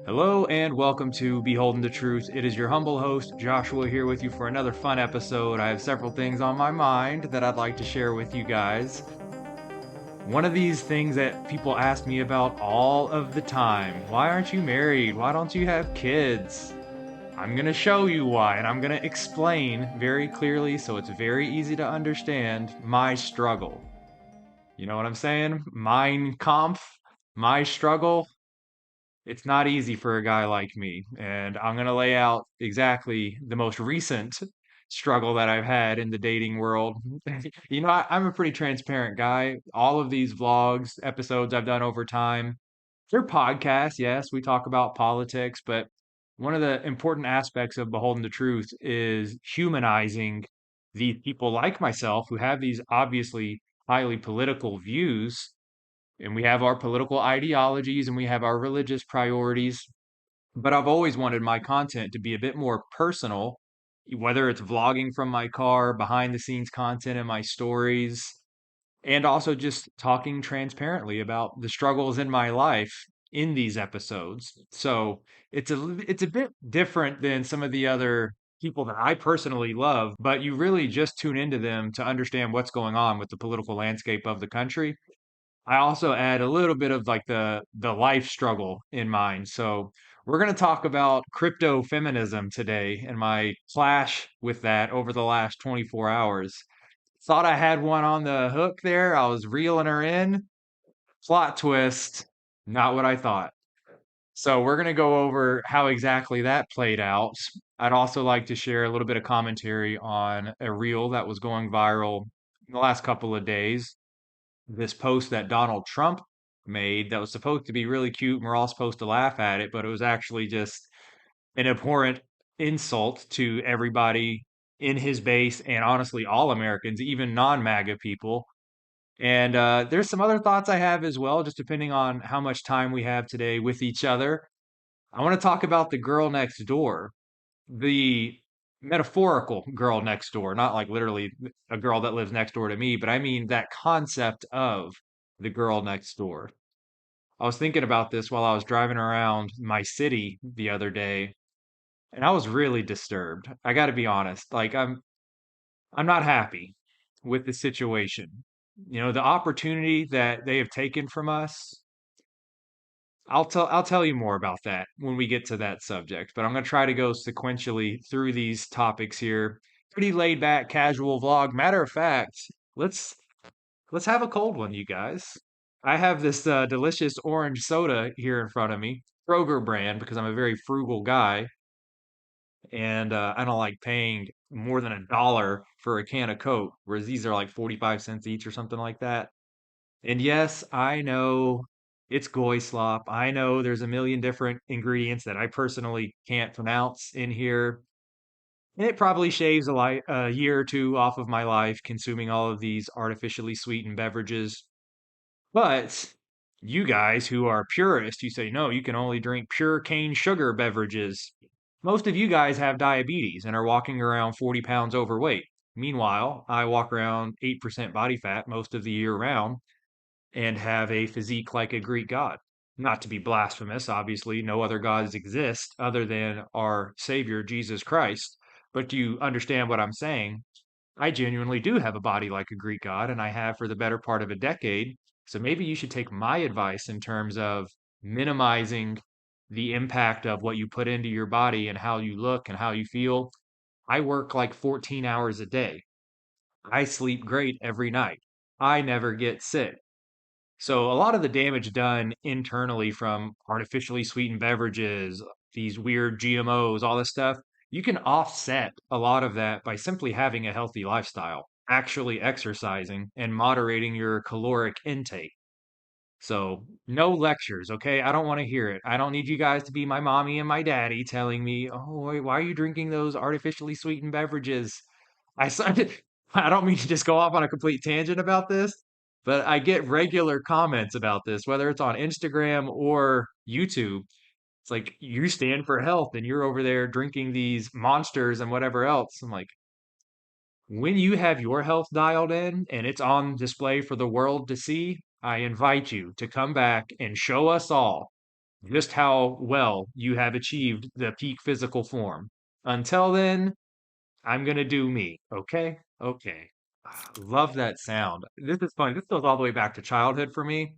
Hello and welcome to Beholden To Truth. It is your humble host, Joshua, here with you for another fun episode. I have several things on my mind that I'd like to share with you guys. One of these things that people ask me about all of the time: why aren't you married? Why don't you have kids? I'm going to show you why, and I'm going to explain very clearly so it's very easy to understand my struggle. You know what I'm saying? Mein Kampf, my struggle. It's not easy for a guy like me. And I'm going to lay out exactly the most recent struggle that I've had in the dating world. I'm a pretty transparent guy. All of these vlogs, episodes I've done over time, they're podcasts. Yes, we talk about politics, but one of the important aspects of Beholden to Truth is humanizing these people like myself who have these obviously highly political views, and we have our political ideologies and we have our religious priorities. But I've always wanted my content to be a bit more personal, whether it's vlogging from my car, behind the scenes content in my stories, and also just talking transparently about the struggles in my life in these episodes. So it's a bit different than some of the other people that I personally love, but you really just tune into them to understand what's going on with the political landscape of the country. I also add a little bit of like the life struggle in mind. So we're going to talk about crypto-feminism today and my clash with that over the last 24 hours. Thought I had one on the hook there. I was reeling her in. Plot twist, not what I thought. So we're going to go over how exactly that played out. I'd also like to share a little bit of commentary on a reel that was going viral in the last couple of days, this post that Donald Trump made that was supposed to be really cute and we're all supposed to laugh at it, but it was actually just an abhorrent insult to everybody in his base and honestly all Americans, even non-MAGA people. And there's some other thoughts I have as well, just depending on how much time we have today with each other. I want to talk about the girl next door, the metaphorical girl next door, not like literally a girl that lives next door to me, but I mean that concept of the girl next door. I was thinking about this while I was driving around my city the other day, and I was really disturbed. I got to be honest. Like I'm not happy with the situation. The opportunity that they have taken from us. I'll tell you more about that when we get to that subject, but I'm going to try to go sequentially through these topics here. Pretty laid back, casual vlog. Matter of fact, let's let's have a cold one, you guys. I have this delicious orange soda here in front of me, Kroger brand, because I'm a very frugal guy, and I don't like paying more than $1 for a can of Coke, whereas these are like 45 cents each or something like that. And yes, I know it's goy slop. I know there's a million different ingredients that I personally can't pronounce in here. And it probably shaves a year or two off of my life consuming all of these artificially sweetened beverages. But you guys who are purists, you say, no, you can only drink pure cane sugar beverages. Most of you guys have diabetes and are walking around 40 pounds overweight. Meanwhile, I walk around 8% body fat most of the year round and have a physique like a Greek god. Not to be blasphemous, obviously, no other gods exist other than our Savior, Jesus Christ. But do you understand what I'm saying? I genuinely do have a body like a Greek god, and I have for the better part of a decade. So maybe you should take my advice in terms of minimizing the impact of what you put into your body and how you look and how you feel. I work like 14 hours a day. I sleep great every night. I never get sick. So a lot of the damage done internally from artificially sweetened beverages, these weird GMOs, all this stuff, you can offset a lot of that by simply having a healthy lifestyle, actually exercising and moderating your caloric intake. So no lectures, okay? I don't want to hear it. I don't need you guys to be my mommy and my daddy telling me, "Oh, why are you drinking those artificially sweetened beverages?" I started, I don't mean to just go off on a complete tangent about this, but I get regular comments about this, whether it's on Instagram or YouTube. It's like, you stand for health and you're over there drinking these monsters and whatever else. I'm like, when you have your health dialed in and it's on display for the world to see, I invite you to come back and show us all just how well you have achieved the peak physical form. Until then, I'm gonna do me. Okay? Okay. Love that sound. This is fun. This goes all the way back to childhood for me.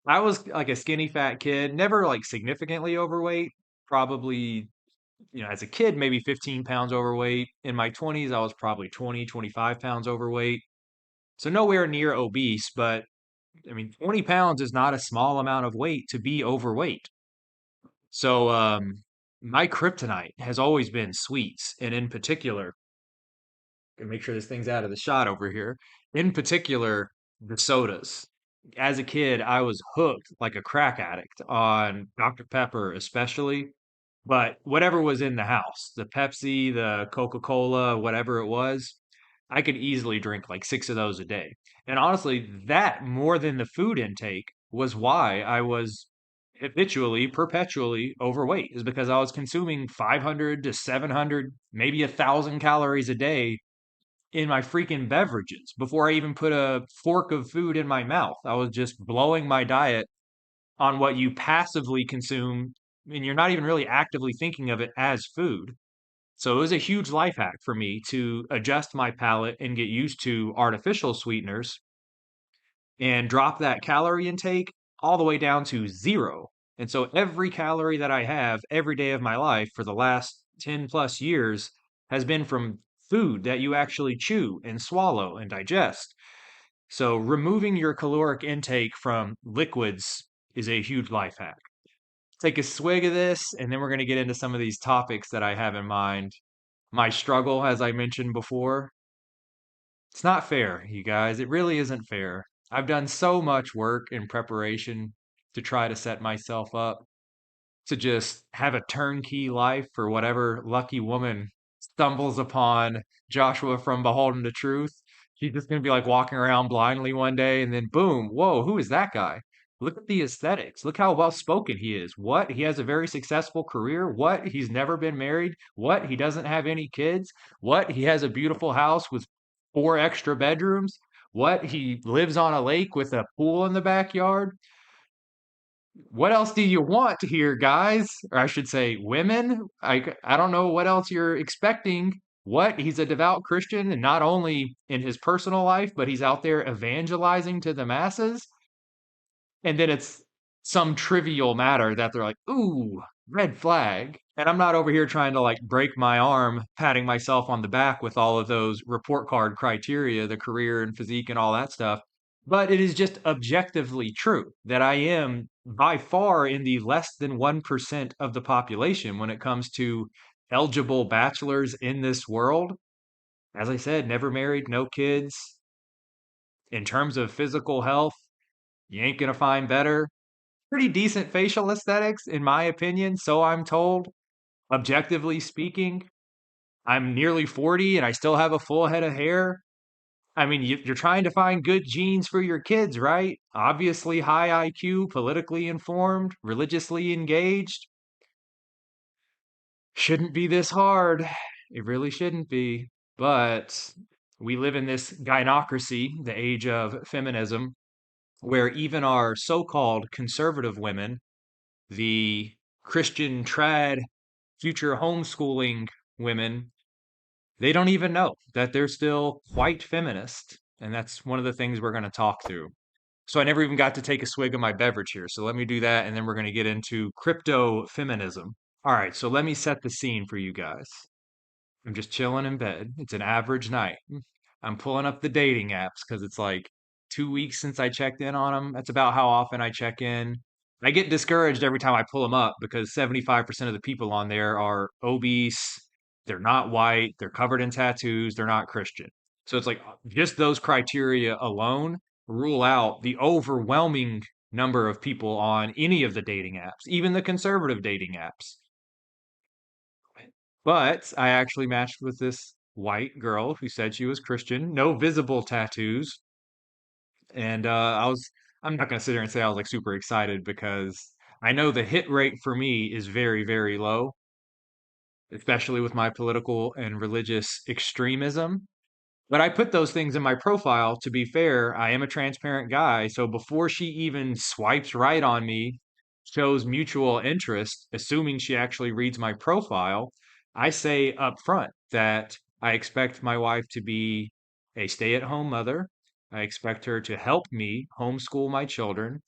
I was like a skinny fat kid, never like significantly overweight. Probably, as a kid, maybe 15 pounds overweight. In my 20s, I was probably 20, 25 pounds overweight. So nowhere near obese, but I mean, 20 pounds is not a small amount of weight to be overweight. So, my kryptonite has always been sweets, and in particular, gonna make sure this thing's out of the shot over here. In particular, the sodas. As a kid, I was hooked like a crack addict on Dr. Pepper, especially, but whatever was in the house, the Pepsi, the Coca-Cola, whatever it was, I could easily drink like six of those a day. And honestly, that more than the food intake was why I was habitually, perpetually overweight, is because I was consuming 500 to 700, maybe 1,000 calories a day in my freaking beverages before I even put a fork of food in my mouth. I was just blowing my diet on what you passively consume, and you're not even really actively thinking of it as food. So it was a huge life hack for me to adjust my palate and get used to artificial sweeteners and drop that calorie intake all the way down to zero. And so every calorie that I have every day of my life for the last 10 plus years has been from food that you actually chew and swallow and digest. So removing your caloric intake from liquids is a huge life hack. Take a swig of this, and then we're going to get into some of these topics that I have in mind. My struggle, as I mentioned before, it's not fair, you guys. It really isn't fair. I've done so much work in preparation to try to set myself up to just have a turnkey life for whatever lucky woman stumbles upon Joshua from Beholden to Truth. She's just going to be like walking around blindly one day and then boom, whoa, who is that guy? Look at the aesthetics. Look how well spoken he is. What? He has a very successful career. What? He's never been married. What? He doesn't have any kids. What? He has a beautiful house with four extra bedrooms. What? He lives on a lake with a pool in the backyard. What else do you want here, guys? Or I should say, women? I don't know what else you're expecting. What? He's a devout Christian, and not only in his personal life, but he's out there evangelizing to the masses. And then it's some trivial matter that they're like, ooh, red flag. And I'm not over here trying to like break my arm, patting myself on the back with all of those report card criteria, the career and physique and all that stuff. But it is just objectively true that I am by far in the less than 1% of the population when it comes to eligible bachelors in this world. As I said, never married, no kids. In terms of physical health, you ain't gonna find better. Pretty decent facial aesthetics, in my opinion, so I'm told. Objectively speaking, I'm nearly 40 and I still have a full head of hair. I mean, you're trying to find good genes for your kids, right? Obviously, high IQ, politically informed, religiously engaged. Shouldn't be this hard. It really shouldn't be. But we live in this gynocracy, the age of feminism, where even our so called conservative women, the Christian trad future homeschooling women, they don't even know that they're still quite feminist. And that's one of the things we're going to talk through. So I never even got to take a swig of my beverage here. So let me do that. And then we're going to get into crypto-feminism. All right. So let me set the scene for you guys. I'm just chilling in bed. It's an average night. I'm pulling up the dating apps because it's like 2 weeks since I checked in on them. That's about how often I check in. I get discouraged every time I pull them up because 75% of the people on there are obese, they're not white, they're covered in tattoos, they're not Christian. So it's like just those criteria alone rule out the overwhelming number of people on any of the dating apps, even the conservative dating apps. But I actually matched with this white girl who said she was Christian, no visible tattoos. And I'm not going to sit here and say I was like super excited because I know the hit rate for me is very, very low, especially with my political and religious extremism. But I put those things in my profile. To be fair, I am a transparent guy. So before she even swipes right on me, shows mutual interest, assuming she actually reads my profile, I say up front that I expect my wife to be a stay-at-home mother. I expect her to help me homeschool my children.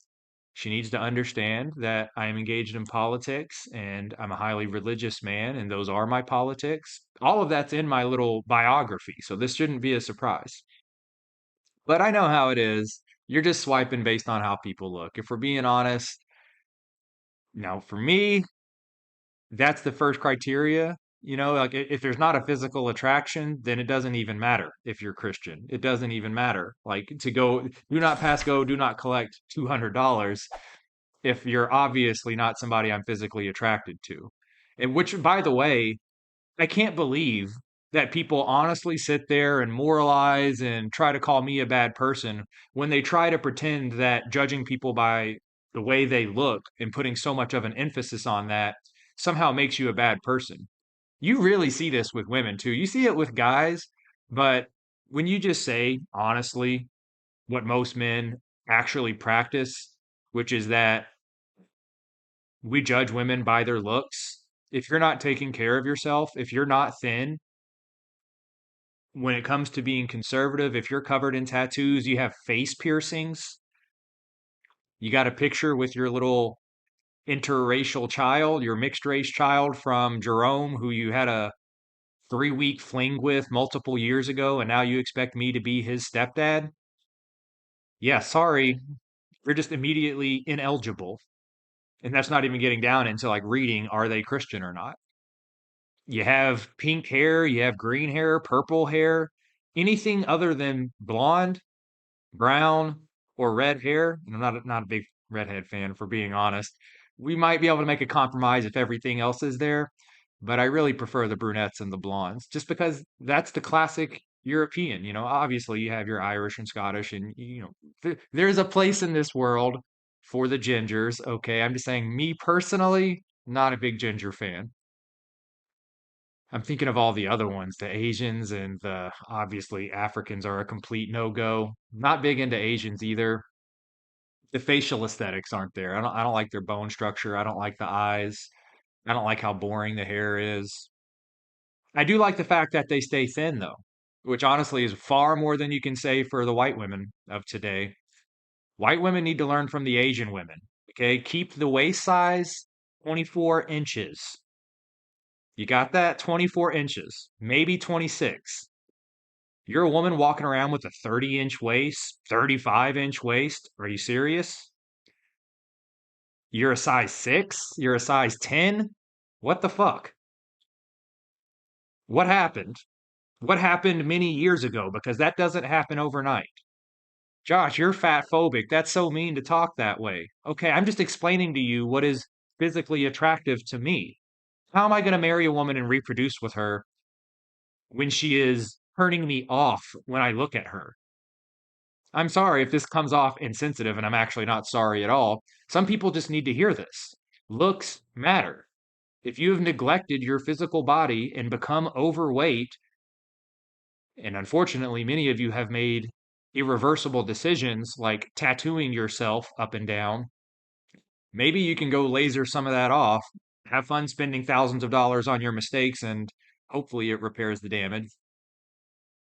She needs to understand that I am engaged in politics and I'm a highly religious man, and those are my politics. All of that's in my little biography, so this shouldn't be a surprise. But I know how it is. You're just swiping based on how people look. If we're being honest, now for me, that's the first criteria. Like if there's not a physical attraction, then it doesn't even matter if you're Christian. It doesn't even matter. Like to go, do not pass go, do not collect $200 if you're obviously not somebody I'm physically attracted to. And which, by the way, I can't believe that people honestly sit there and moralize and try to call me a bad person when they try to pretend that judging people by the way they look and putting so much of an emphasis on that somehow makes you a bad person. You really see this with women too. You see it with guys, but when you just say honestly what most men actually practice, which is that we judge women by their looks. If you're not taking care of yourself, if you're not thin, when it comes to being conservative, if you're covered in tattoos, you have face piercings, you got a picture with your little interracial child, your mixed race child from Jerome, who you had a 3 week fling with multiple years ago, and now you expect me to be his stepdad? Yeah, sorry, you're just immediately ineligible. And that's not even getting down into like reading, are they Christian or not? You have pink hair, you have green hair, purple hair, anything other than blonde, brown, or red hair. I'm not a big redhead fan, for being honest. We might be able to make a compromise if everything else is there, but I really prefer the brunettes and the blondes, just because that's the classic European. Obviously you have your Irish and Scottish, and there's a place in this world for the gingers. Okay, I'm just saying, me personally, not a big ginger fan. I'm thinking of all the other ones. The Asians and the obviously Africans are a complete no-go. Not big into Asians either. The facial aesthetics aren't there. I don't like their bone structure. I don't like the eyes. I don't like how boring the hair is. I do like the fact that they stay thin though, which honestly is far more than you can say for the white women of today. White women need to learn from the Asian women. Okay, keep the waist size 24 inches. You got that? 24 inches, maybe 26. You're a woman walking around with a 30-inch waist, 35-inch waist. Are you serious? You're a size 6? You're a size 10? What the fuck? What happened? What happened many years ago? Because that doesn't happen overnight. Josh, you're fat phobic. That's so mean to talk that way. Okay, I'm just explaining to you what is physically attractive to me. How am I going to marry a woman and reproduce with her when she is turning me off when I look at her? I'm sorry if this comes off insensitive, and I'm actually not sorry at all. Some people just need to hear this. Looks matter. If you have neglected your physical body and become overweight, and unfortunately, many of you have made irreversible decisions like tattooing yourself up and down, maybe you can go laser some of that off. Have fun spending thousands of dollars on your mistakes, and hopefully it repairs the damage.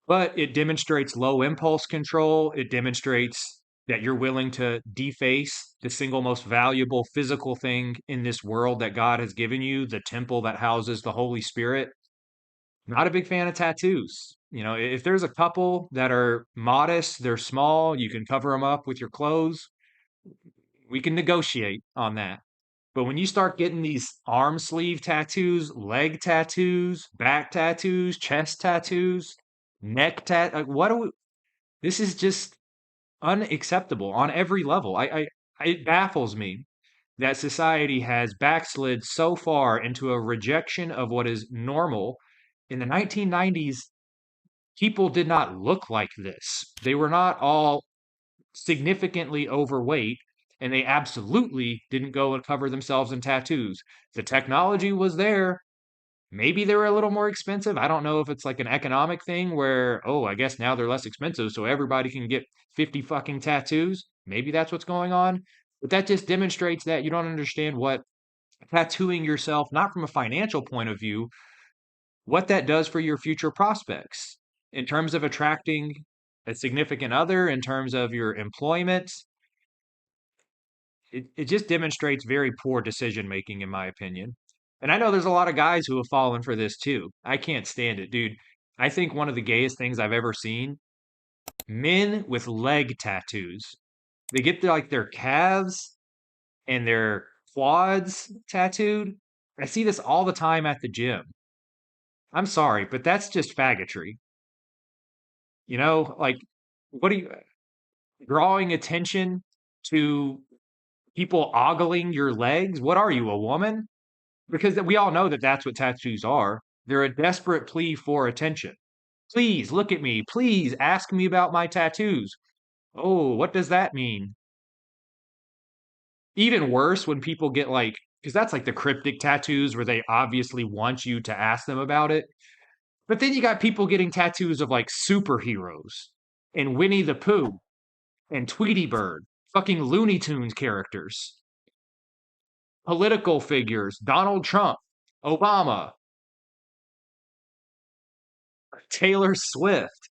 But it demonstrates low impulse control. It demonstrates that you're willing to deface the single most valuable physical thing in this world that God has given you, the temple that houses the Holy Spirit. Not a big fan of tattoos. If there's a couple that are modest, they're small, you can cover them up with your clothes, we can negotiate on that. But when you start getting these arm sleeve tattoos, leg tattoos, back tattoos, chest tattoos, neck tat, like what do we, this is just unacceptable on every level. It baffles me that society has backslid so far into a rejection of what is normal. In the 1990s, people did not look like this. They were not all significantly overweight, and they absolutely didn't go and cover themselves in tattoos. The technology was there. Maybe they were a little more expensive. I don't know if it's like an economic thing where, oh, I guess now they're less expensive, so everybody can get 50 fucking tattoos. Maybe that's what's going on. But that just demonstrates that you don't understand what tattooing yourself, not from a financial point of view, what that does for your future prospects in terms of attracting a significant other, in terms of your employment. It just demonstrates very poor decision making, in my opinion. And I know there's a lot of guys who have fallen for this too. I can't stand it, dude. I think one of the gayest things I've ever seen, men with leg tattoos. They get like their calves and their quads tattooed. I see this all the time at the gym. I'm sorry, but that's just faggotry. Like, what are you drawing attention to people ogling your legs? What are you, a woman? Because we all know that that's what tattoos are. They're a desperate plea for attention. Please look at me. Please ask me about my tattoos. Oh, what does that mean? Even worse when people get like, because that's like the cryptic tattoos where they obviously want you to ask them about it. But then you got people getting tattoos of like superheroes and Winnie the Pooh and Tweety Bird, fucking Looney Tunes characters, political figures, Donald Trump, Obama, Taylor Swift.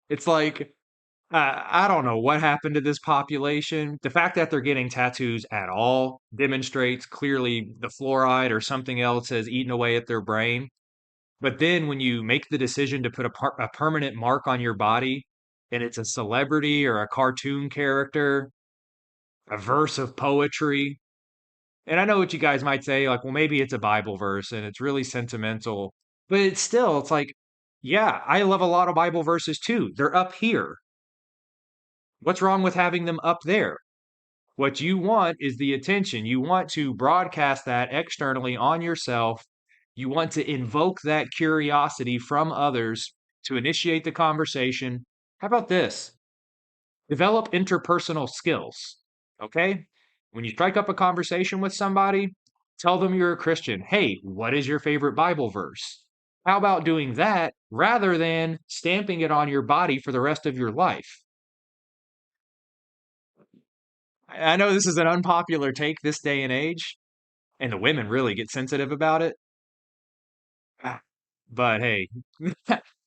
It's like, I don't know what happened to this population. The fact that they're getting tattoos at all demonstrates clearly the fluoride or something else has eaten away at their brain. But then when you make the decision to put a permanent mark on your body and it's a celebrity or a cartoon character, a verse of poetry, and I know what you guys might say, like, well, maybe it's a Bible verse and it's really sentimental, but it's like, yeah, I love a lot of Bible verses too. They're up here. What's wrong with having them up there? What you want is the attention. You want to broadcast that externally on yourself. You want to invoke that curiosity from others to initiate the conversation. How about this? Develop interpersonal skills. Okay? When you strike up a conversation with somebody, tell them you're a Christian. Hey, what is your favorite Bible verse? How about doing that rather than stamping it on your body for the rest of your life? I know this is an unpopular take this day and age, and the women really get sensitive about it. Ah, but hey,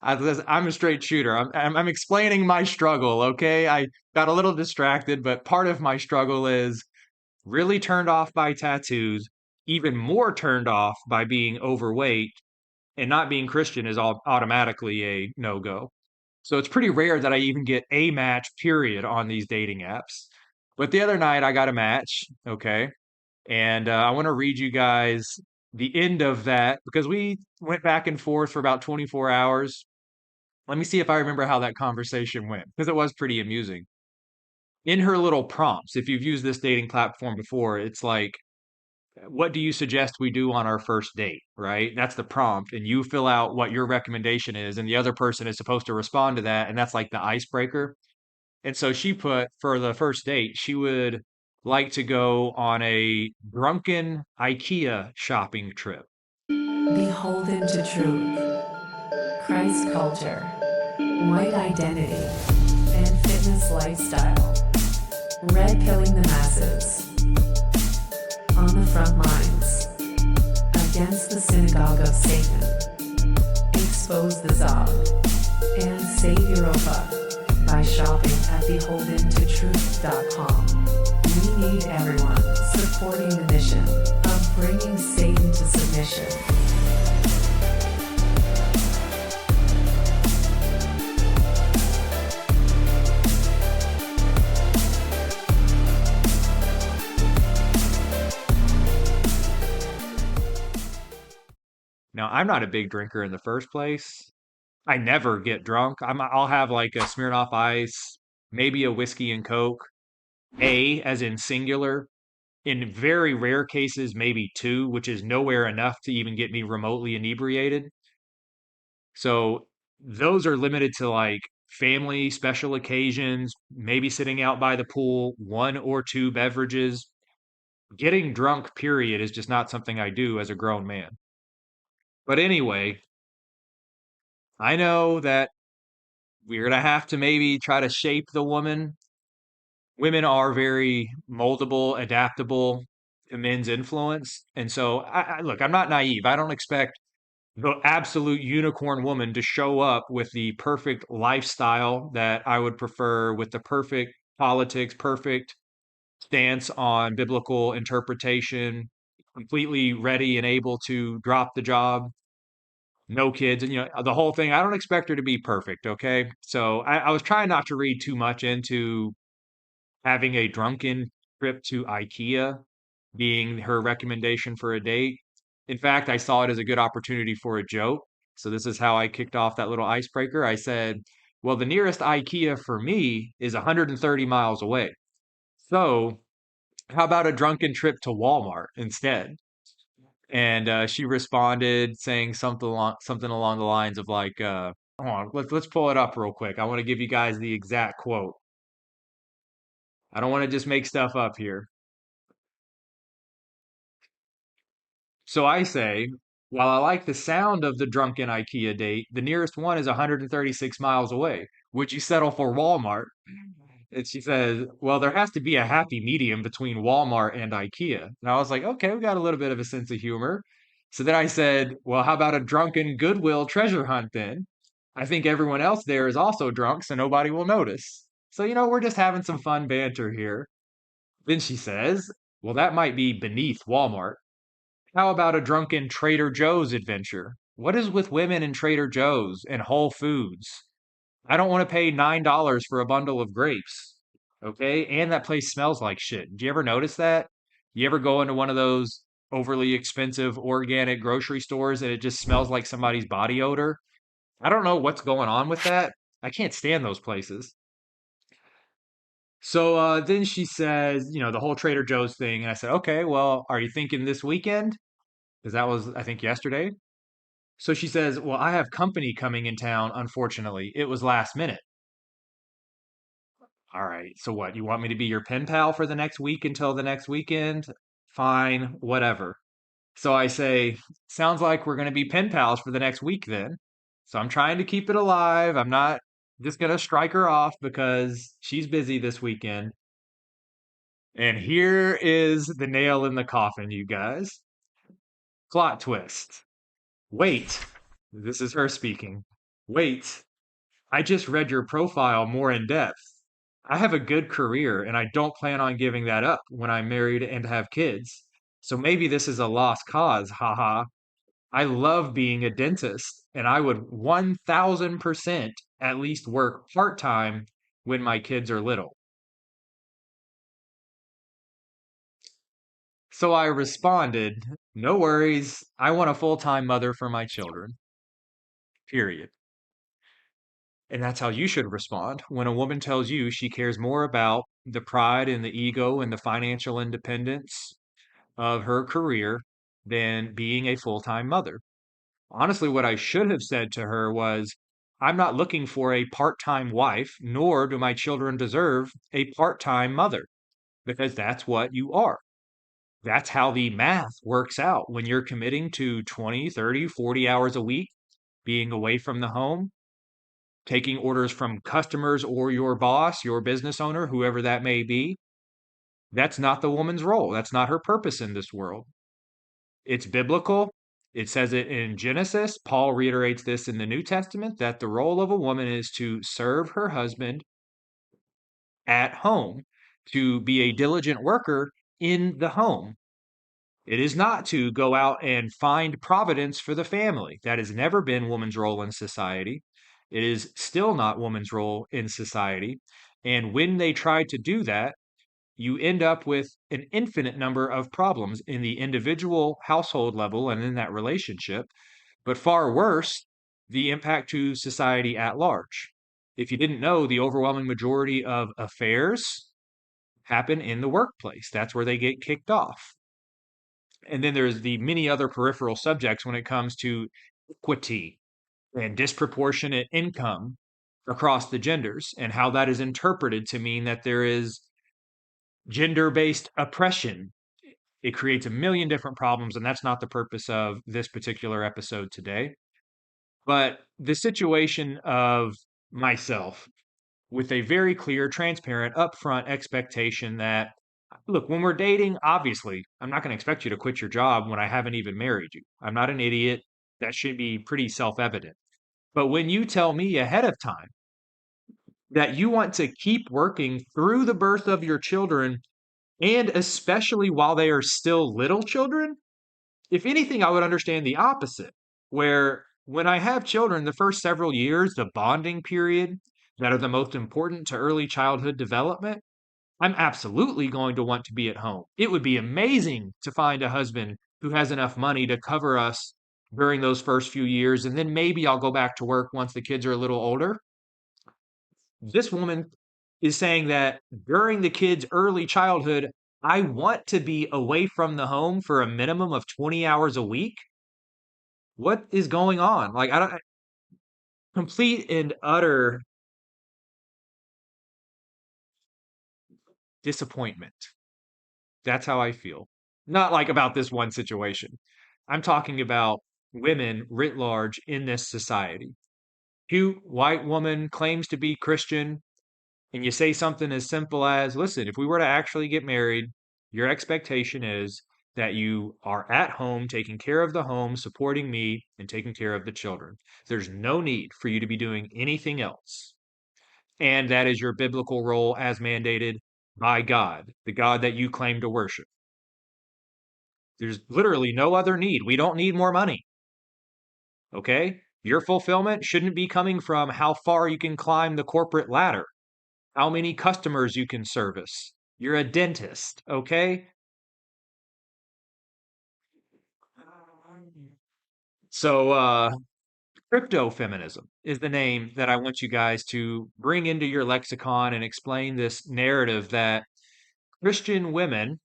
I'm a straight shooter. I'm explaining my struggle, okay? I got a little distracted, but part of my struggle is really turned off by tattoos, even more turned off by being overweight, and not being Christian is all automatically a no-go. So it's pretty rare that I even get a match, period, on these dating apps. But the other night I got a match, okay? And I want to read you guys the end of that because we went back and forth for about 24 hours. Let me see if I remember how that conversation went because it was pretty amusing. In her little prompts, if you've used this dating platform before, it's like, what do you suggest we do on our first date? Right? That's the prompt. And you fill out what your recommendation is, and the other person is supposed to respond to that. And that's like the icebreaker. And so she put for the first date, she would like to go on a drunken IKEA shopping trip. Beholden to Truth, Christ culture, white identity, and fitness lifestyle. Red pilling the masses. On the front lines. Against the synagogue of Satan. Expose the Zog. And save Europa by shopping at beholdentotruth.com. We need everyone supporting the mission of bringing Satan to submission. Now, I'm not a big drinker in the first place. I never get drunk. I'll have like a Smirnoff Ice, maybe a whiskey and Coke, a as in singular. In very rare cases, maybe two, which is nowhere enough to even get me remotely inebriated. So those are limited to like family, special occasions, maybe sitting out by the pool, one or two beverages. Getting drunk, period, is just not something I do as a grown man. But anyway, I know that we're gonna have to maybe try to shape the woman women are very moldable, adaptable to men's influence. And so, look, I'm not naive. I don't expect the absolute unicorn woman to show up with the perfect lifestyle that I would prefer, with the perfect politics, perfect stance on biblical interpretation, completely ready and able to drop the job, no kids, and the whole thing. I don't expect her to be perfect, okay? So I was trying not to read too much into having a drunken trip to IKEA being her recommendation for a date. In fact, I saw it as a good opportunity for a joke. So this is how I kicked off that little icebreaker. I said, well, the nearest IKEA for me is 130 miles away. So how about a drunken trip to Walmart instead? And she responded saying something along the lines of like, hold on, let's pull it up real quick. I want to give you guys the exact quote. I don't want to just make stuff up here. So I say, while I like the sound of the drunken IKEA date, the nearest one is 136 miles away. Would you settle for Walmart? And she says, well, there has to be a happy medium between Walmart and IKEA. And I was like, okay, we got a little bit of a sense of humor. So then I said, well, how about a drunken Goodwill treasure hunt then? I think everyone else there is also drunk, so nobody will notice. So, we're just having some fun banter here. Then she says, well, that might be beneath Walmart. How about a drunken Trader Joe's adventure? What is with women in Trader Joe's and Whole Foods? I don't want to pay $9 for a bundle of grapes. Okay. And that place smells like shit. Do you ever notice that? You ever go into one of those overly expensive organic grocery stores and it just smells like somebody's body odor? I don't know what's going on with that. I can't stand those places. So then she says, the whole Trader Joe's thing. And I said, okay, well, are you thinking this weekend? Because that was, I think, yesterday. So she says, well, I have company coming in town, unfortunately. It was last minute. All right. So what? You want me to be your pen pal for the next week until the next weekend? Fine, whatever. So I say, sounds like we're going to be pen pals for the next week then. So I'm trying to keep it alive. I'm not just going to strike her off because she's busy this weekend. And here is the nail in the coffin, you guys. Plot twist. Wait. This is her speaking. Wait. I just read your profile more in depth. I have a good career and I don't plan on giving that up when I'm married and have kids. So maybe this is a lost cause, haha. I love being a dentist and I would 1000% at least work part time when my kids are little. So I responded, no worries. I want a full time mother for my children, period. And that's how you should respond when a woman tells you she cares more about the pride and the ego and the financial independence of her career than being a full time mother. Honestly, what I should have said to her was, I'm not looking for a part time wife, nor do my children deserve a part time mother, because that's what you are. That's how the math works out when you're committing to 20, 30, 40 hours a week, being away from the home, taking orders from customers or your boss, your business owner, whoever that may be. That's not the woman's role. That's not her purpose in this world. It's biblical. It says it in Genesis. Paul reiterates this in the New Testament that the role of a woman is to serve her husband at home, to be a diligent worker in the home. It is not to go out and find providence for the family. That has never been woman's role in society. It is still not woman's role in society. And when they try to do that, you end up with an infinite number of problems in the individual household level and in that relationship, but far worse, the impact to society at large. If you didn't know, the overwhelming majority of affairs happen in the workplace. That's where they get kicked off. And then there's the many other peripheral subjects when it comes to equity and disproportionate income across the genders and how that is interpreted to mean that there is gender-based oppression. It creates a million different problems, and that's not the purpose of this particular episode today. But the situation of myself, with a very clear, transparent, upfront expectation that, look, when we're dating, obviously, I'm not going to expect you to quit your job when I haven't even married you. I'm not an idiot. That should be pretty self evident. But when you tell me ahead of time that you want to keep working through the birth of your children, and especially while they are still little children, if anything, I would understand the opposite, where when I have children, the first several years, the bonding period that are the most important to early childhood development, I'm absolutely going to want to be at home. It would be amazing to find a husband who has enough money to cover us during those first few years, and then maybe I'll go back to work once the kids are a little older. This woman is saying that during the kids' early childhood, I want to be away from the home for a minimum of 20 hours a week. What is going on? Like, I don't, complete and utter disappointment. That's how I feel. Not like about this one situation. I'm talking about women writ large in this society. Cute white woman claims to be Christian, and you say something as simple as, listen, if we were to actually get married, your expectation is that you are at home, taking care of the home, supporting me, and taking care of the children. There's no need for you to be doing anything else. And that is your biblical role as mandated by God, the God that you claim to worship. There's literally no other need. We don't need more money. Okay? Your fulfillment shouldn't be coming from how far you can climb the corporate ladder, how many customers you can service. You're a dentist, okay? So, Crypto-Feminism is the name that I want you guys to bring into your lexicon and explain this narrative that Christian women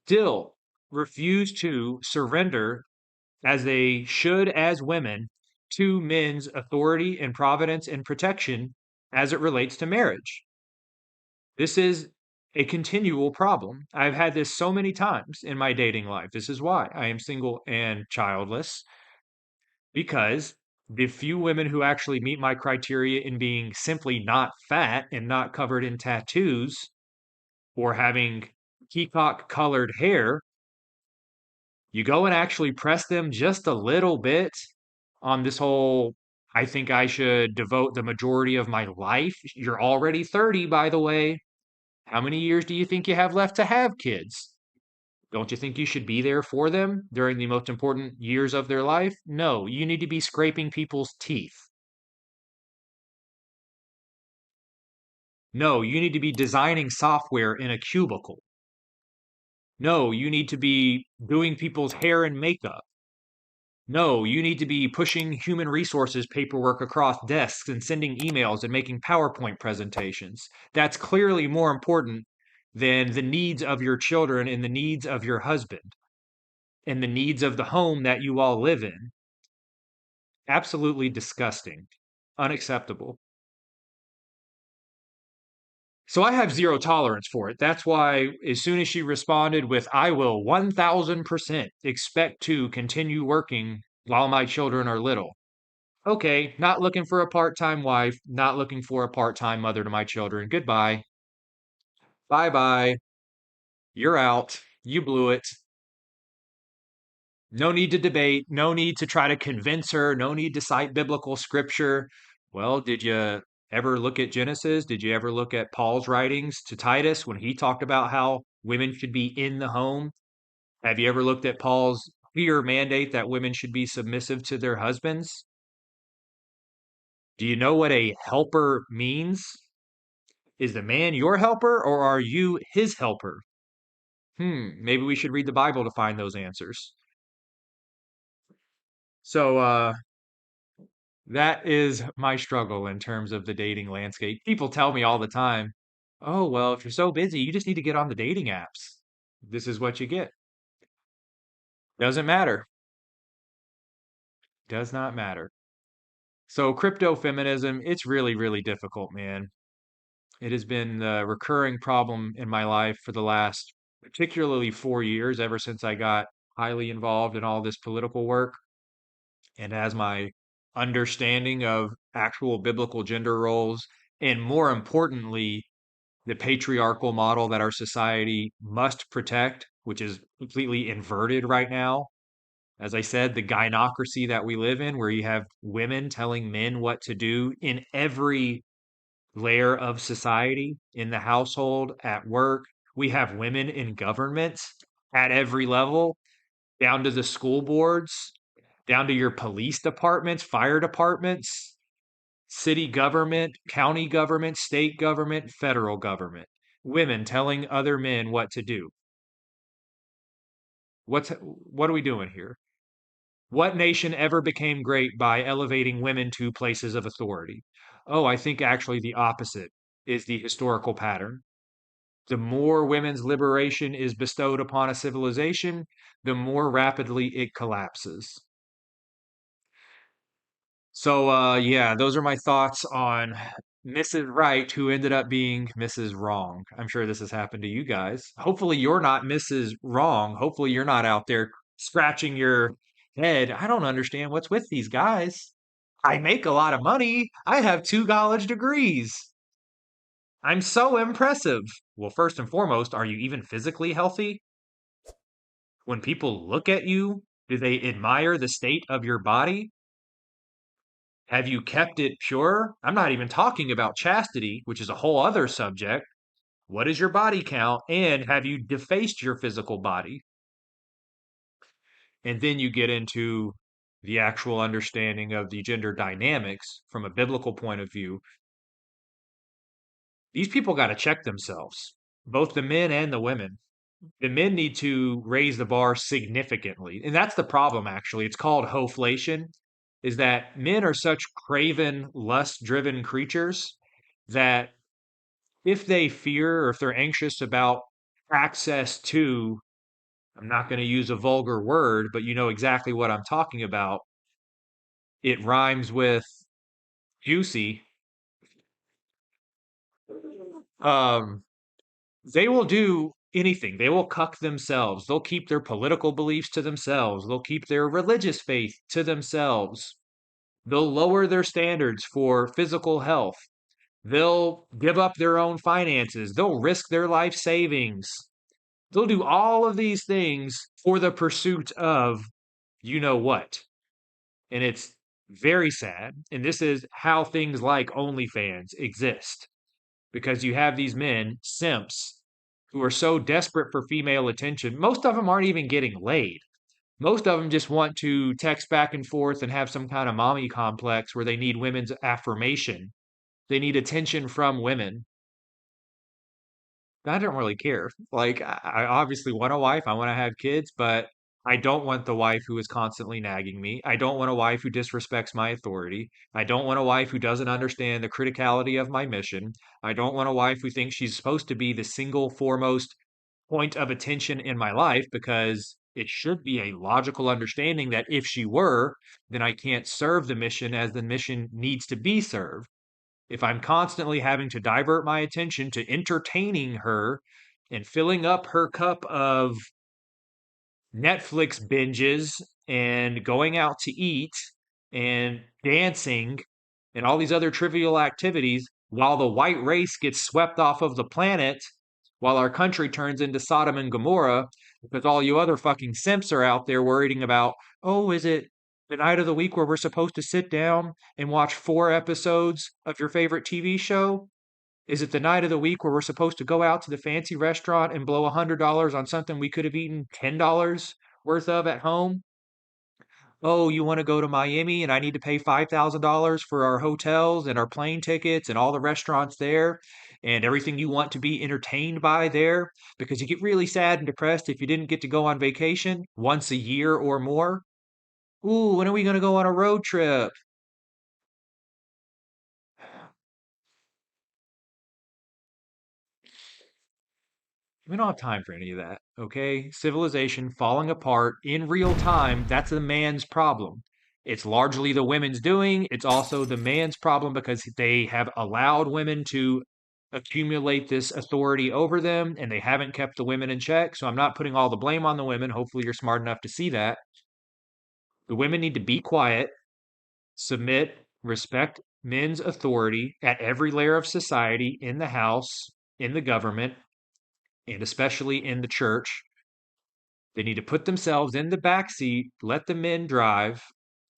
still refuse to surrender as they should as women to men's authority and providence and protection as it relates to marriage. This is a continual problem. I've had this so many times in my dating life. This is why I am single and childless, because the few women who actually meet my criteria in being simply not fat and not covered in tattoos or having peacock colored hair, you go and actually press them just a little bit on this whole, I think I should devote the majority of my life. You're already 30, by the way. How many years do you think you have left to have kids? Don't you think you should be there for them during the most important years of their life? No, you need to be scraping people's teeth. No, you need to be designing software in a cubicle. No, you need to be doing people's hair and makeup. No, you need to be pushing human resources paperwork across desks and sending emails and making PowerPoint presentations. That's clearly more important than the needs of your children and the needs of your husband and the needs of the home that you all live in. Absolutely disgusting. Unacceptable. So I have zero tolerance for it. That's why, as soon as she responded with, I will 1000% expect to continue working while my children are little. Okay, not looking for a part time wife, not looking for a part time mother to my children. Goodbye. Bye bye. You're out. You blew it. No need to debate. No need to try to convince her. No need to cite biblical scripture. Well, did you ever look at Genesis? Did you ever look at Paul's writings to Titus when he talked about how women should be in the home? Have you ever looked at Paul's clear mandate that women should be submissive to their husbands? Do you know what a helper means? Is the man your helper or are you his helper? Maybe we should read the Bible to find those answers. So, that is my struggle in terms of the dating landscape. People tell me all the time, oh, well, if you're so busy, you just need to get on the dating apps. This is what you get. Doesn't matter. Does not matter. So, crypto feminism, it's really, really difficult, man. It has been a recurring problem in my life for the last, particularly 4 years, ever since I got highly involved in all this political work. And as my understanding of actual biblical gender roles and more importantly, the patriarchal model that our society must protect, which is completely inverted right now. As I said, the gynocracy that we live in, where you have women telling men what to do in every layer of society, in the household, at work. We have women in government at every level, down to the school boards, down to your police departments, fire departments, city government, county government, state government, federal government. Women telling other men what to do. What are we doing here? What nation ever became great by elevating women to places of authority? Oh, I think actually the opposite is the historical pattern. The more women's liberation is bestowed upon a civilization, the more rapidly it collapses. So, yeah, those are my thoughts on Mrs. Right, who ended up being Mrs. Wrong. I'm sure this has happened to you guys. Hopefully, you're not Mrs. Wrong. Hopefully, you're not out there scratching your head. I don't understand what's with these guys. I make a lot of money. I have 2 college degrees. I'm so impressive. Well, first and foremost, are you even physically healthy? When people look at you, do they admire the state of your body? Have you kept it pure? I'm not even talking about chastity, which is a whole other subject. What is your body count? And have you defaced your physical body? And then you get into the actual understanding of the gender dynamics from a biblical point of view. These people got to check themselves, both the men and the women. The men need to raise the bar significantly. And that's the problem, actually. It's called hoflation, is that men are such craven, lust-driven creatures that if they fear or if they're anxious about access to, I'm not going to use a vulgar word, but you know exactly what I'm talking about. It rhymes with juicy. Um, they will do anything. They will cuck themselves. They'll keep their political beliefs to themselves. They'll keep their religious faith to themselves. They'll lower their standards for physical health. They'll give up their own finances. They'll risk their life savings. They'll do all of these things for the pursuit of you know what. And it's very sad. And this is how things like OnlyFans exist because you have these men, simps, who are so desperate for female attention. Most of them aren't even getting laid. Most of them just want to text back and forth and have some kind of mommy complex where they need women's affirmation. They need attention from women. I don't really care. Like, I obviously want a wife. I want to have kids, but I don't want the wife who is constantly nagging me. I don't want a wife who disrespects my authority. I don't want a wife who doesn't understand the criticality of my mission. I don't want a wife who thinks she's supposed to be the single foremost point of attention in my life because it should be a logical understanding that if she were, then I can't serve the mission as the mission needs to be served. If I'm constantly having to divert my attention to entertaining her and filling up her cup of Netflix binges and going out to eat and dancing and all these other trivial activities while the white race gets swept off of the planet, while our country turns into Sodom and Gomorrah, because all you other fucking simps are out there worrying about, oh, is it the night of the week where we're supposed to sit down and watch 4 episodes of your favorite TV show? Is it the night of the week where we're supposed to go out to the fancy restaurant and blow $100 on something we could have eaten $10 worth of at home? Oh, you want to go to Miami and I need to pay $5,000 for our hotels and our plane tickets and all the restaurants there and everything you want to be entertained by there because you get really sad and depressed if you didn't get to go on vacation once a year or more. Ooh, when are we going to go on a road trip? We don't have time for any of that, okay? Civilization falling apart in real time, that's the man's problem. It's largely the women's doing. It's also the man's problem because they have allowed women to accumulate this authority over them and they haven't kept the women in check. So I'm not putting all the blame on the women. Hopefully, you're smart enough to see that. The women need to be quiet, submit, respect men's authority at every layer of society, in the house, in the government, and especially in the church. They need to put themselves in the back seat, let the men drive,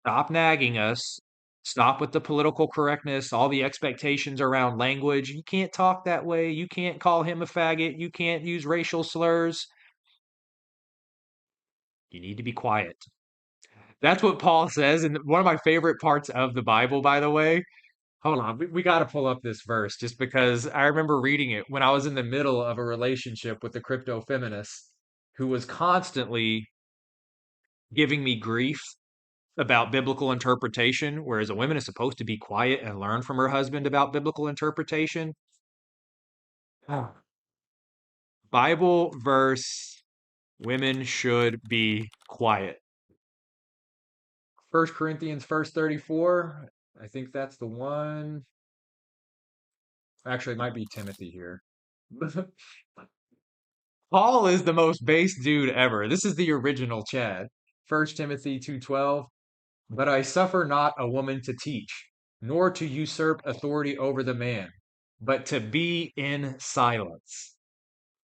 stop nagging us, stop with the political correctness, all the expectations around language. You can't talk that way. You can't call him a faggot. You can't use racial slurs. You need to be quiet. That's what Paul says. And one of my favorite parts of the Bible, by the way, hold on, we got to pull up this verse just because I remember reading it when I was in the middle of a relationship with a crypto feminist who was constantly giving me grief about biblical interpretation, whereas a woman is supposed to be quiet and learn from her husband about biblical interpretation. Bible verse, women should be quiet. 1 Corinthians verse 34. I think that's the one. Actually, it might be Timothy here. Paul is the most base dude ever. This is the original Chad. 1 Timothy 2:12. But I suffer not a woman to teach, nor to usurp authority over the man, but to be in silence.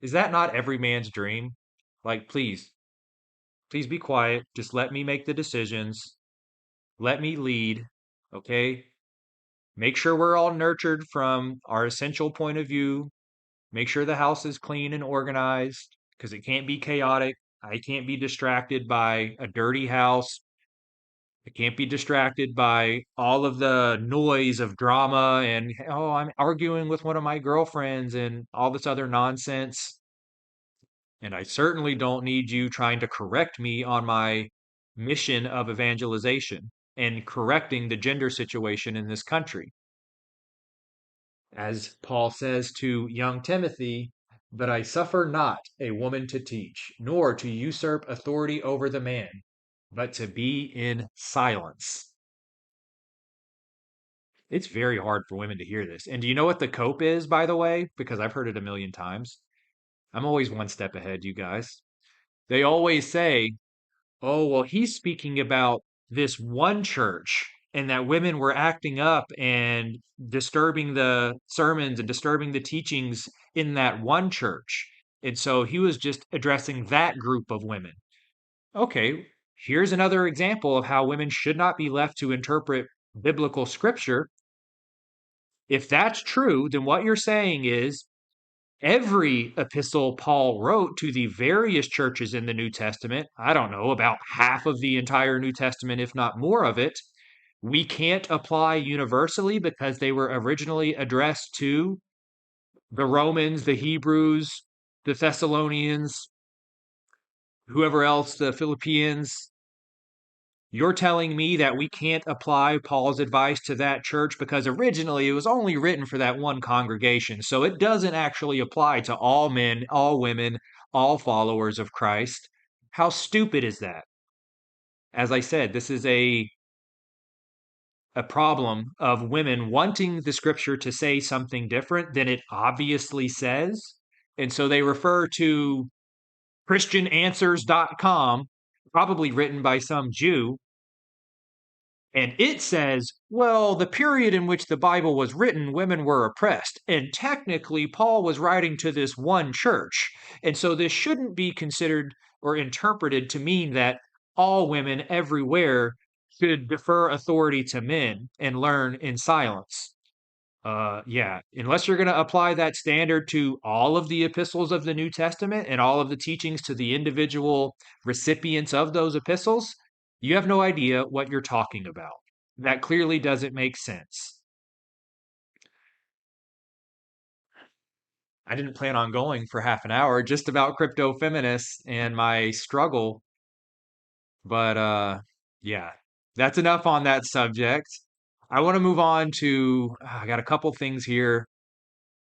Is that not every man's dream? Like, please be quiet. Just let me make the decisions. Let me lead. Okay? Make sure we're all nurtured from our essential point of view. Make sure the house is clean and organized because it can't be chaotic. I can't be distracted by a dirty house. I can't be distracted by all of the noise of drama and, oh, I'm arguing with one of my girlfriends and all this other nonsense. And I certainly don't need you trying to correct me on my mission of evangelization and correcting the gender situation in this country. As Paul says to young Timothy, but I suffer not a woman to teach, nor to usurp authority over the man, but to be in silence. It's very hard for women to hear this. And do you know what the cope is, by the way? Because I've heard it a million times. I'm always one step ahead, you guys. They always say, oh, well, he's speaking about this one church and that women were acting up and disturbing the sermons and disturbing the teachings in that one church. And so he was just addressing that group of women. Okay, here's another example of how women should not be left to interpret biblical scripture. If that's true, then what you're saying is every epistle Paul wrote to the various churches in the New Testament, I don't know, about half of the entire New Testament, if not more of it, we can't apply universally because they were originally addressed to the Romans, the Hebrews, the Thessalonians, whoever else, the Philippians. You're telling me that we can't apply Paul's advice to that church because originally it was only written for that one congregation. So it doesn't actually apply to all men, all women, all followers of Christ. How stupid is that? As I said, this is a problem of women wanting the scripture to say something different than it obviously says. And so they refer to christiananswers.com, probably written by some Jew. And it says, well, the period in which the Bible was written, women were oppressed. And technically, Paul was writing to this one church. And so this shouldn't be considered or interpreted to mean that all women everywhere should defer authority to men and learn in silence. Yeah, unless you're going to apply that standard to all of the epistles of the New Testament and all of the teachings to the individual recipients of those epistles, you have no idea what you're talking about. That clearly doesn't make sense. I didn't plan on going for half an hour just about crypto feminists and my struggle, but yeah, that's enough on that subject. I want to move on to, I got a couple things here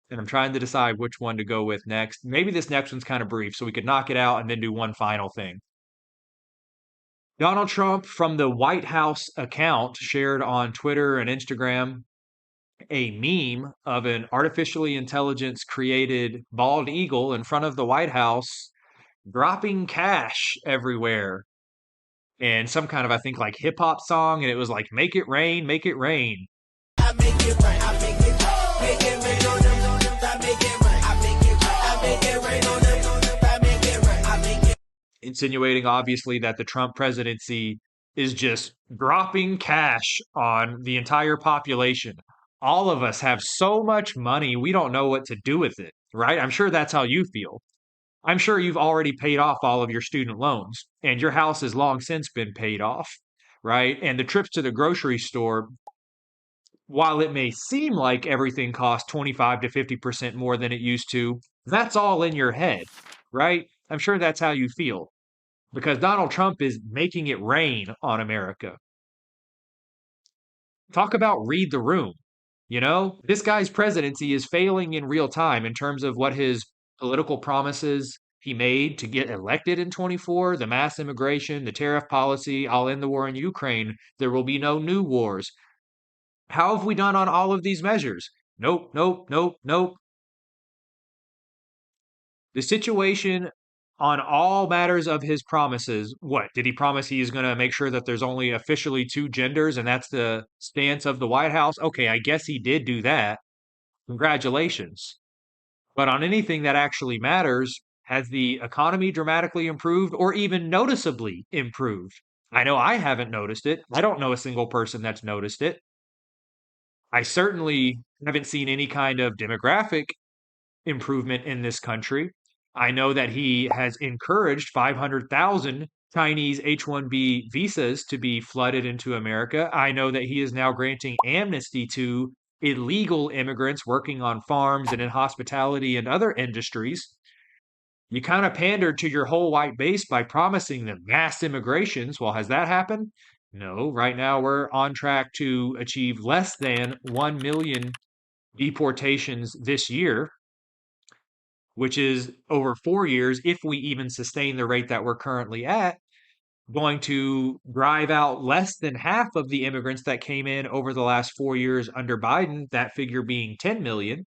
and I'm trying to decide which one to go with next. Maybe this next one's kind of brief, so we could knock it out and then do one final thing. Donald Trump from the White House account shared on Twitter and Instagram a meme of an artificially intelligence created bald eagle in front of the White House dropping cash everywhere and some kind of, I think, like hip hop song. And it was like, make it rain, make it rain. I make it rain. I make it rain on them. I make it rain. I make it rain on them. I make it rain. I make it. Insinuating obviously that the Trump presidency is just dropping cash on the entire population. All of us have so much money, we don't know what to do with it, right? I'm sure that's how you feel. I'm sure you've already paid off all of your student loans and your house has long since been paid off, right? And the trips to the grocery store, while it may seem like everything costs 25 to 50% more than it used to, that's all in your head, right? I'm sure that's how you feel because Donald Trump is making it rain on America. Talk about read the room. You know, this guy's presidency is failing in real time in terms of what his political promises he made to get elected in 24, the mass immigration, the tariff policy, I'll end the war in Ukraine, there will be no new wars. How have we done on all of these measures? Nope, nope, nope, nope. The situation on all matters of his promises, what? Did he promise he's going to make sure that there's only officially two genders and that's the stance of the White House? Okay, I guess he did do that. Congratulations. But on anything that actually matters, has the economy dramatically improved or even noticeably improved? I know I haven't noticed it. I don't know a single person that's noticed it. I certainly haven't seen any kind of demographic improvement in this country. I know that he has encouraged 500,000 Chinese H-1B visas to be flooded into America. I know that he is now granting amnesty to illegal immigrants working on farms and in hospitality and other industries. You kind of pandered to your whole white base by promising them mass immigrations. Well, has that happened? No, right now we're on track to achieve less than 1 million deportations this year, which is over 4 years, if we even sustain the rate that we're currently at, going to drive out less than half of the immigrants that came in over the last 4 years under Biden, that figure being 10 million.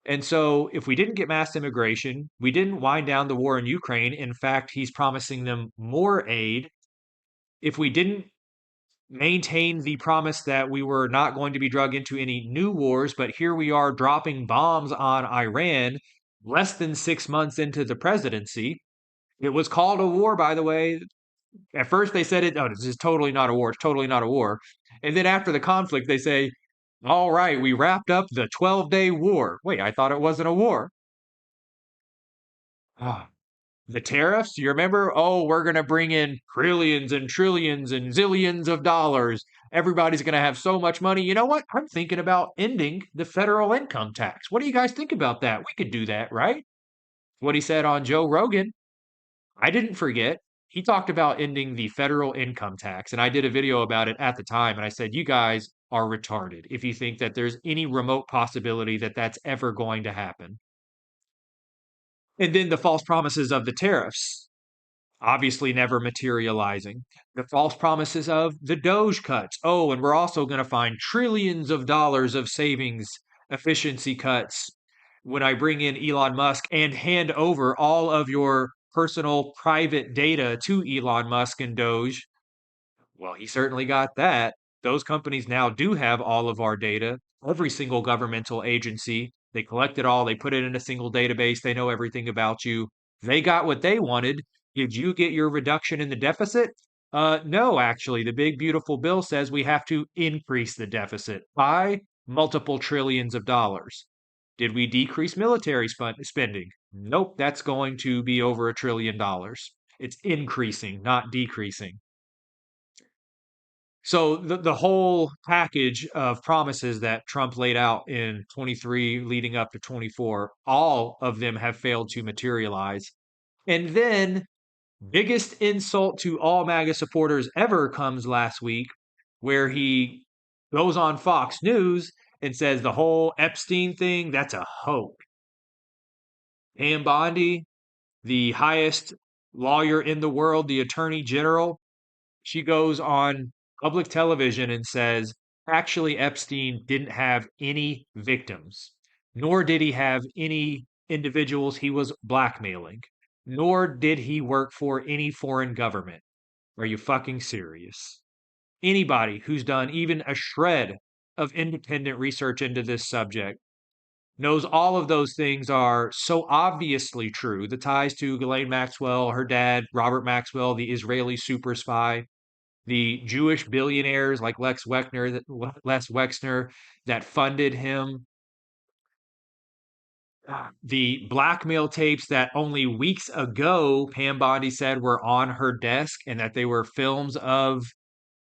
And so, if we didn't get mass immigration, we didn't wind down the war in Ukraine. In fact, he's promising them more aid. If we didn't maintain the promise that we were not going to be dragged into any new wars, but here we are dropping bombs on Iran less than 6 months into the presidency. It was called a war, by the way. At first, they said it, oh, this is totally not a war. It's totally not a war. And then after the conflict, they say, all right, we wrapped up the 12-day war. Wait, I thought it wasn't a war. Ah, the tariffs, you remember? Oh, we're going to bring in trillions and trillions and zillions of dollars. Everybody's going to have so much money. You know what? I'm thinking about ending the federal income tax. What do you guys think about that? We could do that, right? What he said on Joe Rogan. I didn't forget. He talked about ending the federal income tax, and I did a video about it at the time. And I said, you guys are retarded if you think that there's any remote possibility that that's ever going to happen. And then the false promises of the tariffs, obviously never materializing. The false promises of the Doge cuts. Oh, and we're also going to find trillions of dollars of savings, efficiency cuts when I bring in Elon Musk and hand over all of your personal private data to Elon Musk and Doge. Well, he certainly got that. Those companies now do have all of our data. Every single governmental agency, they collect it all, they put it in a single database, they know everything about you. They got what they wanted. Did you get your reduction in the deficit? No, actually. The big beautiful bill says we have to increase the deficit by multiple trillions of dollars. Did we decrease military spending? Nope, that's going to be over $1 trillion. It's increasing, not decreasing. So the whole package of promises that Trump laid out in 23 leading up to 24, all of them have failed to materialize. And then biggest insult to all MAGA supporters ever comes last week, where he goes on Fox News and says the whole Epstein thing, that's a hoax. Pam Bondi, the highest lawyer in the world, the attorney general, she goes on public television and says, actually, Epstein didn't have any victims, nor did he have any individuals he was blackmailing, nor did he work for any foreign government. Are you fucking serious? Anybody who's done even a shred of independent research into this subject knows all of those things are so obviously true. The ties to Ghislaine Maxwell, her dad, Robert Maxwell, the Israeli super spy, the Jewish billionaires like Les Wexner that funded him, the blackmail tapes that only weeks ago Pam Bondi said were on her desk and that they were films of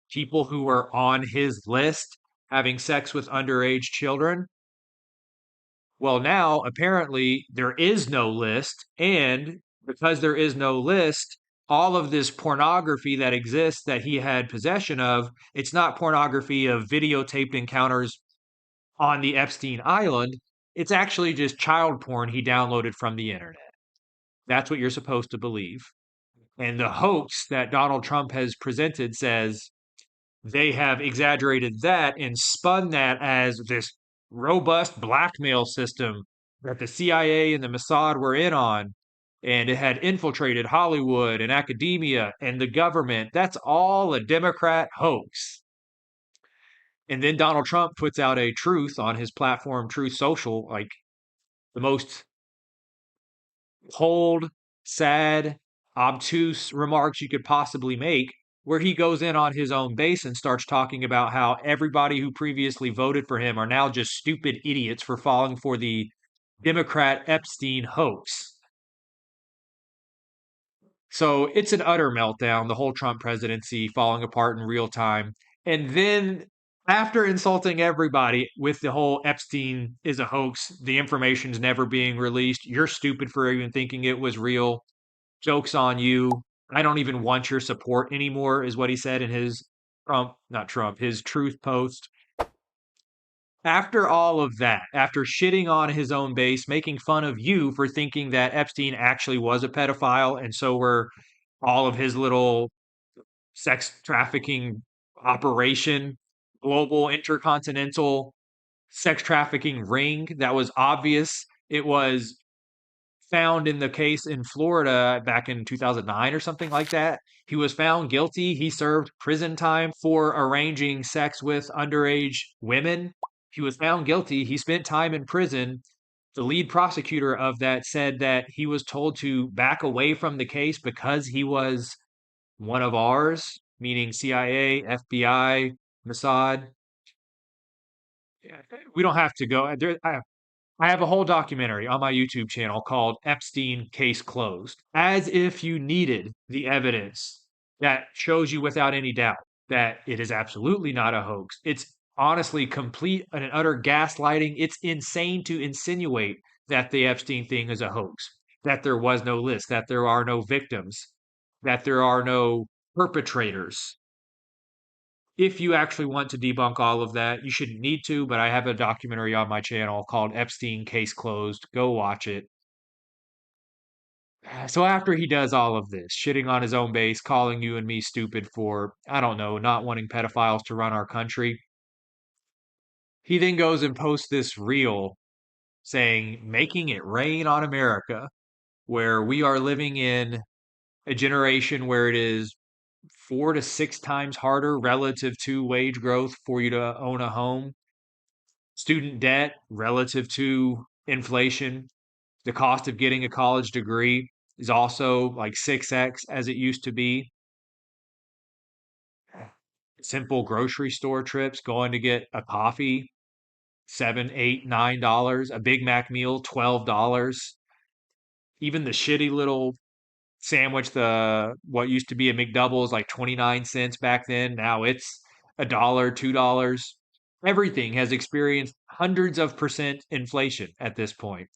people who were on his list having sex with underage children. Well, now apparently there is no list, and because there is no list, all of this pornography that exists that he had possession of, it's not pornography of videotaped encounters on the Epstein Island. It's actually just child porn he downloaded from the internet. That's what you're supposed to believe. And the hoax that Donald Trump has presented says they have exaggerated that and spun that as this robust blackmail system that the CIA and the Mossad were in on. And it had infiltrated Hollywood and academia and the government. That's all a Democrat hoax. And then Donald Trump puts out a truth on his platform, Truth Social, like the most cold, sad, obtuse remarks you could possibly make, where he goes in on his own base and starts talking about how everybody who previously voted for him are now just stupid idiots for falling for the Democrat Epstein hoax. So it's an utter meltdown, the whole Trump presidency falling apart in real time. And then after insulting everybody with the whole Epstein is a hoax, the information's never being released, you're stupid for even thinking it was real, joke's on you. I don't even want your support anymore, is what he said in his his truth post. After all of that, after shitting on his own base, making fun of you for thinking that Epstein actually was a pedophile, and so were all of his little sex trafficking operation, global intercontinental sex trafficking ring that was obvious. It was found in the case in Florida back in 2009 or something like that. He was found guilty. He served prison time for arranging sex with underage women. He was found guilty. He spent time in prison. The lead prosecutor of that said that he was told to back away from the case because he was one of ours, meaning CIA, FBI, Mossad. We don't have to go. I have a whole documentary on my YouTube channel called Epstein Case Closed, as if you needed the evidence that shows you without any doubt that it is absolutely not a hoax. It's honestly complete and utter gaslighting. It's insane to insinuate that the Epstein thing is a hoax, that there was no list, that there are no victims, that there are no perpetrators. If you actually want to debunk all of that, you shouldn't need to, but I have a documentary on my channel called Epstein Case Closed. Go watch it. So after he does all of this, shitting on his own base, calling you and me stupid for, I don't know, not wanting pedophiles to run our country, he then goes and posts this reel saying, making it rain on America, where we are living in a generation where it is 4 to 6 times harder relative to wage growth for you to own a home. Student debt relative to inflation. The cost of getting a college degree is also like 6x as it used to be. Simple grocery store trips, going to get a coffee, $7, $8, $9. A Big Mac meal, $12. Even the shitty little sandwich, the what used to be a McDouble is like 29 cents back then. Now it's a dollar, $2. Everything has experienced hundreds of percent inflation at this point.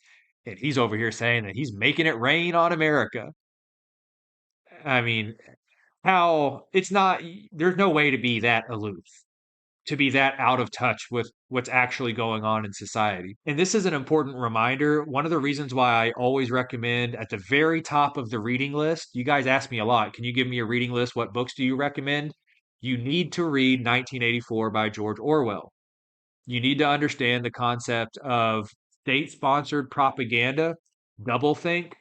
And he's over here saying that he's making it rain on America. I mean, how it's not, there's no way to be that aloof, to be that out of touch with what's actually going on in society. And this is an important reminder. One of the reasons why I always recommend at the very top of the reading list, you guys ask me a lot, can you give me a reading list? What books do you recommend? You need to read 1984 by George Orwell. You need to understand the concept of state sponsored propaganda, doublethink,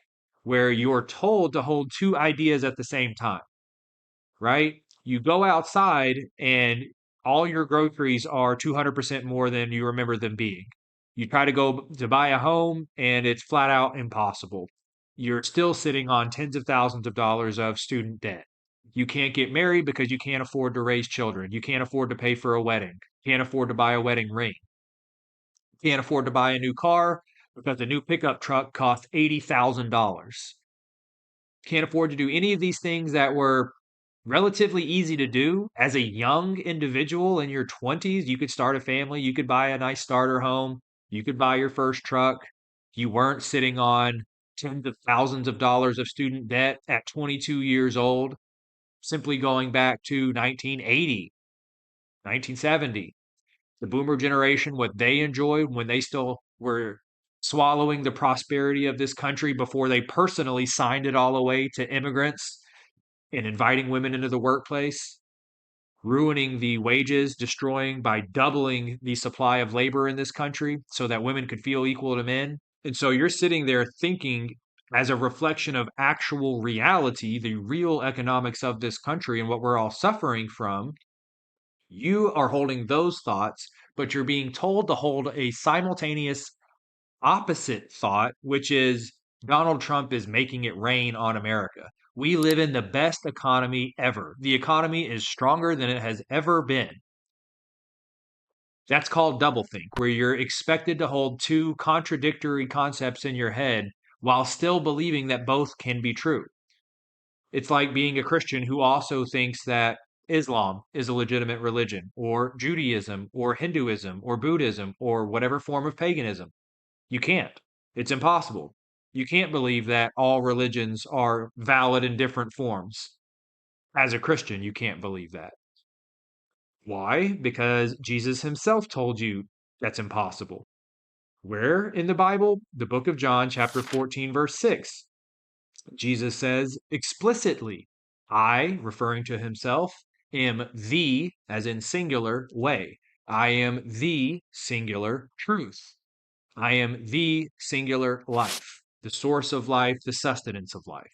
where you're told to hold two ideas at the same time, right? You go outside and all your groceries are 200% more than you remember them being. You try to go to buy a home and it's flat out impossible. You're still sitting on tens of thousands of dollars of student debt. You can't get married because you can't afford to raise children. You can't afford to pay for a wedding. Can't afford to buy a wedding ring. Can't afford to buy a new car because a new pickup truck costs $80,000. Can't afford to do any of these things that were relatively easy to do as a young individual in your 20s. You could start a family, you could buy a nice starter home, you could buy your first truck. You weren't sitting on tens of thousands of dollars of student debt at 22 years old, simply going back to 1980, 1970. The boomer generation, what they enjoyed when they still were swallowing the prosperity of this country before they personally signed it all away to immigrants and inviting women into the workplace, ruining the wages, destroying by doubling the supply of labor in this country so that women could feel equal to men. And so you're sitting there thinking, as a reflection of actual reality, the real economics of this country and what we're all suffering from, you are holding those thoughts, but you're being told to hold a simultaneous opposite thought, which is Donald Trump is making it rain on America. We live in the best economy ever. The economy is stronger than it has ever been. That's called doublethink, where you're expected to hold two contradictory concepts in your head while still believing that both can be true. It's like being a Christian who also thinks that Islam is a legitimate religion, or Judaism, or Hinduism, or Buddhism, or whatever form of paganism. You can't. It's impossible. You can't believe that all religions are valid in different forms. As a Christian, you can't believe that. Why? Because Jesus himself told you that's impossible. Where in the Bible? The book of John, chapter 14, verse 6. Jesus says explicitly, I, referring to himself, am the, as in singular, way. I am the singular truth. I am the singular life, the source of life, the sustenance of life.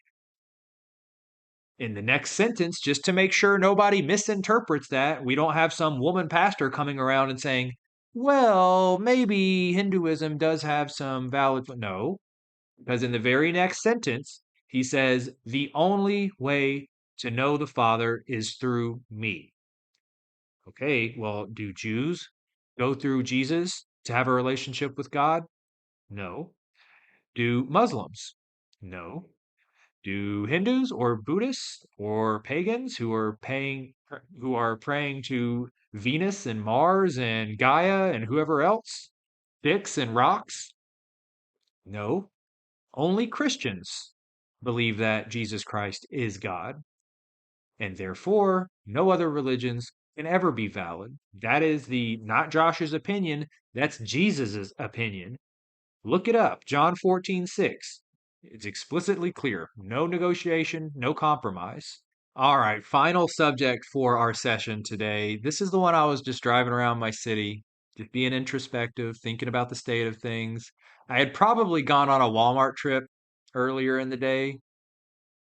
In the next sentence, just to make sure nobody misinterprets that, we don't have some woman pastor coming around and saying, well, maybe Hinduism does have some valid. No, because in the very next sentence, he says, the only way to know the Father is through me. Okay, well, do Jews go through Jesus to have a relationship with God? No. Do Muslims? No. Do Hindus or Buddhists or pagans who are praying to Venus and Mars and Gaia and whoever else, sticks and rocks? No. Only Christians believe that Jesus Christ is God, and therefore no other religions can ever be valid. That is the not Josh's opinion, that's Jesus's opinion. Look it up, John 14:6. It's explicitly clear. No negotiation, no compromise. All right, final subject for our session today. This is the one I was just driving around my city, just being introspective, thinking about the state of things. I had probably gone on a Walmart trip earlier in the day.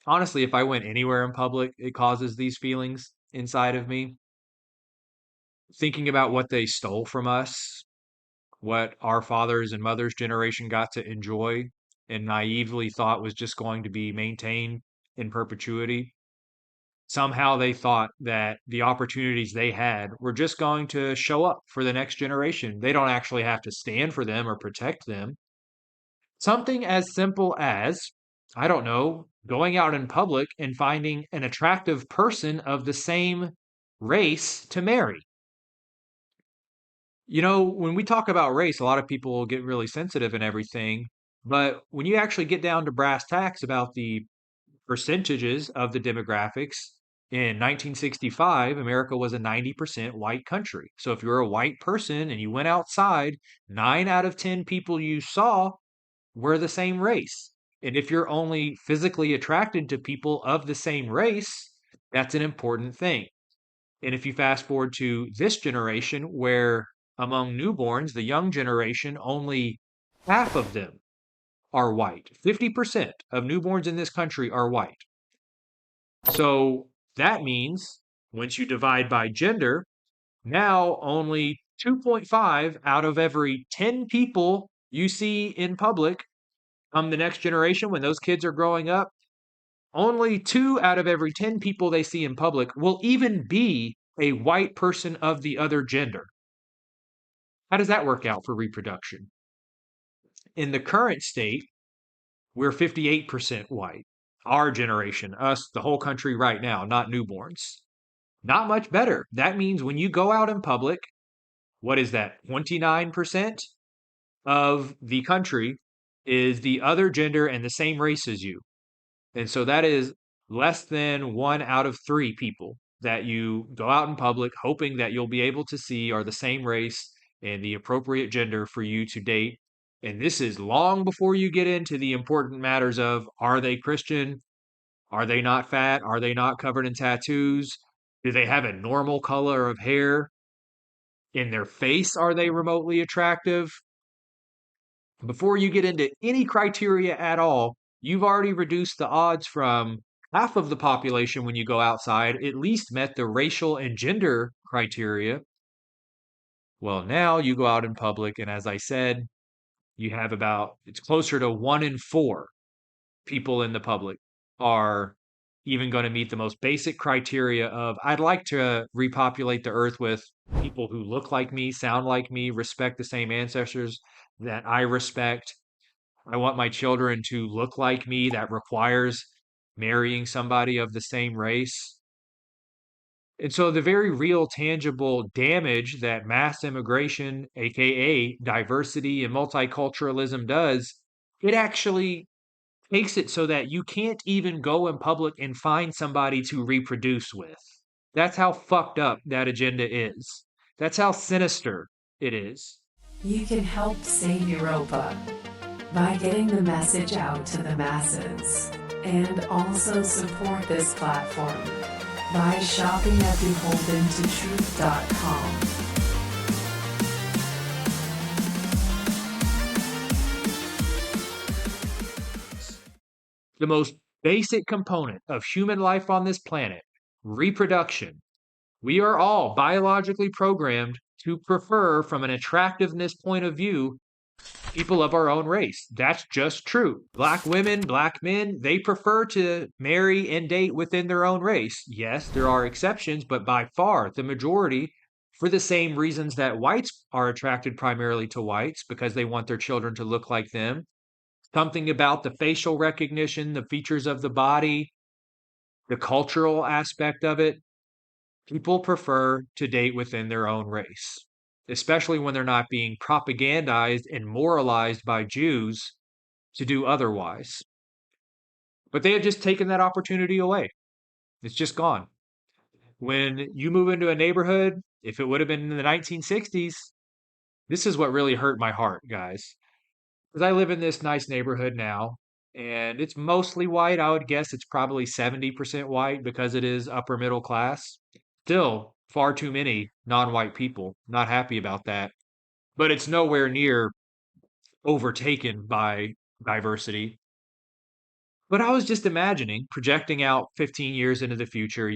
Honestly, if I went anywhere in public, it causes these feelings inside of me. Thinking about what they stole from us, what our fathers and mothers' generation got to enjoy and naively thought was just going to be maintained in perpetuity. Somehow they thought that the opportunities they had were just going to show up for the next generation. They don't actually have to stand for them or protect them. Something as simple as, I don't know, going out in public and finding an attractive person of the same race to marry. You know, when we talk about race, a lot of people get really sensitive and everything. But when you actually get down to brass tacks about the percentages of the demographics, in 1965, America was a 90% white country. So if you're a white person and you went outside, 9 out of 10 people you saw were the same race. And if you're only physically attracted to people of the same race, that's an important thing. And if you fast forward to this generation, where among newborns, the young generation, only half of them are white. 50% of newborns in this country are white. So that means once you divide by gender, Now, only 2.5 out of every 10 people you see in public come the next generation when those kids are growing up, only 2 out of every 10 people they see in public will even be a white person of the other gender. How does that work out for reproduction? In the current state, we're 58% white. Our generation, us, the whole country right now, not newborns. Not much better. That means when you go out in public, what is that? 29% of the country is the other gender and the same race as you. And so that is less than 1 out of 3 people that you go out in public hoping that you'll be able to see are the same race and the appropriate gender for you to date. And this is long before you get into the important matters of, are they Christian? Are they not fat? Are they not covered in tattoos? Do they have a normal color of hair? In their face, are they remotely attractive? Before you get into any criteria at all, you've already reduced the odds from half of the population when you go outside, at least met the racial and gender criteria. Well, now you go out in public, and as I said, you have it's closer to 1 in 4 people in the public are even going to meet the most basic criteria of, I'd like to repopulate the earth with people who look like me, sound like me, respect the same ancestors that I respect. I want my children to look like me. That requires marrying somebody of the same race. And so the very real tangible damage that mass immigration, aka diversity and multiculturalism does, it actually makes it so that you can't even go in public and find somebody to reproduce with. That's how fucked up that agenda is. That's how sinister it is. You can help save Europa by getting the message out to the masses, and also support this platform by shopping at beholdentoTruth.com. The most basic component of human life on this planet, reproduction. We are all biologically programmed to prefer, from an attractiveness point of view, people of our own race. That's just true. Black women, black men, they prefer to marry and date within their own race. Yes, there are exceptions, but by far the majority, for the same reasons that whites are attracted primarily to whites, because they want their children to look like them. Something about the facial recognition, the features of the body, the cultural aspect of it. People prefer to date within their own race, especially when they're not being propagandized and moralized by Jews to do otherwise. But they have just taken that opportunity away. It's just gone. When you move into a neighborhood, if it would have been in the 1960s, this is what really hurt my heart, guys. Because I live in this nice neighborhood now, and it's mostly white. I would guess it's probably 70% white because it is upper middle class. Still, far too many non-white people. Not happy about that. But it's nowhere near overtaken by diversity. But I was just imagining, projecting out 15 years into the future,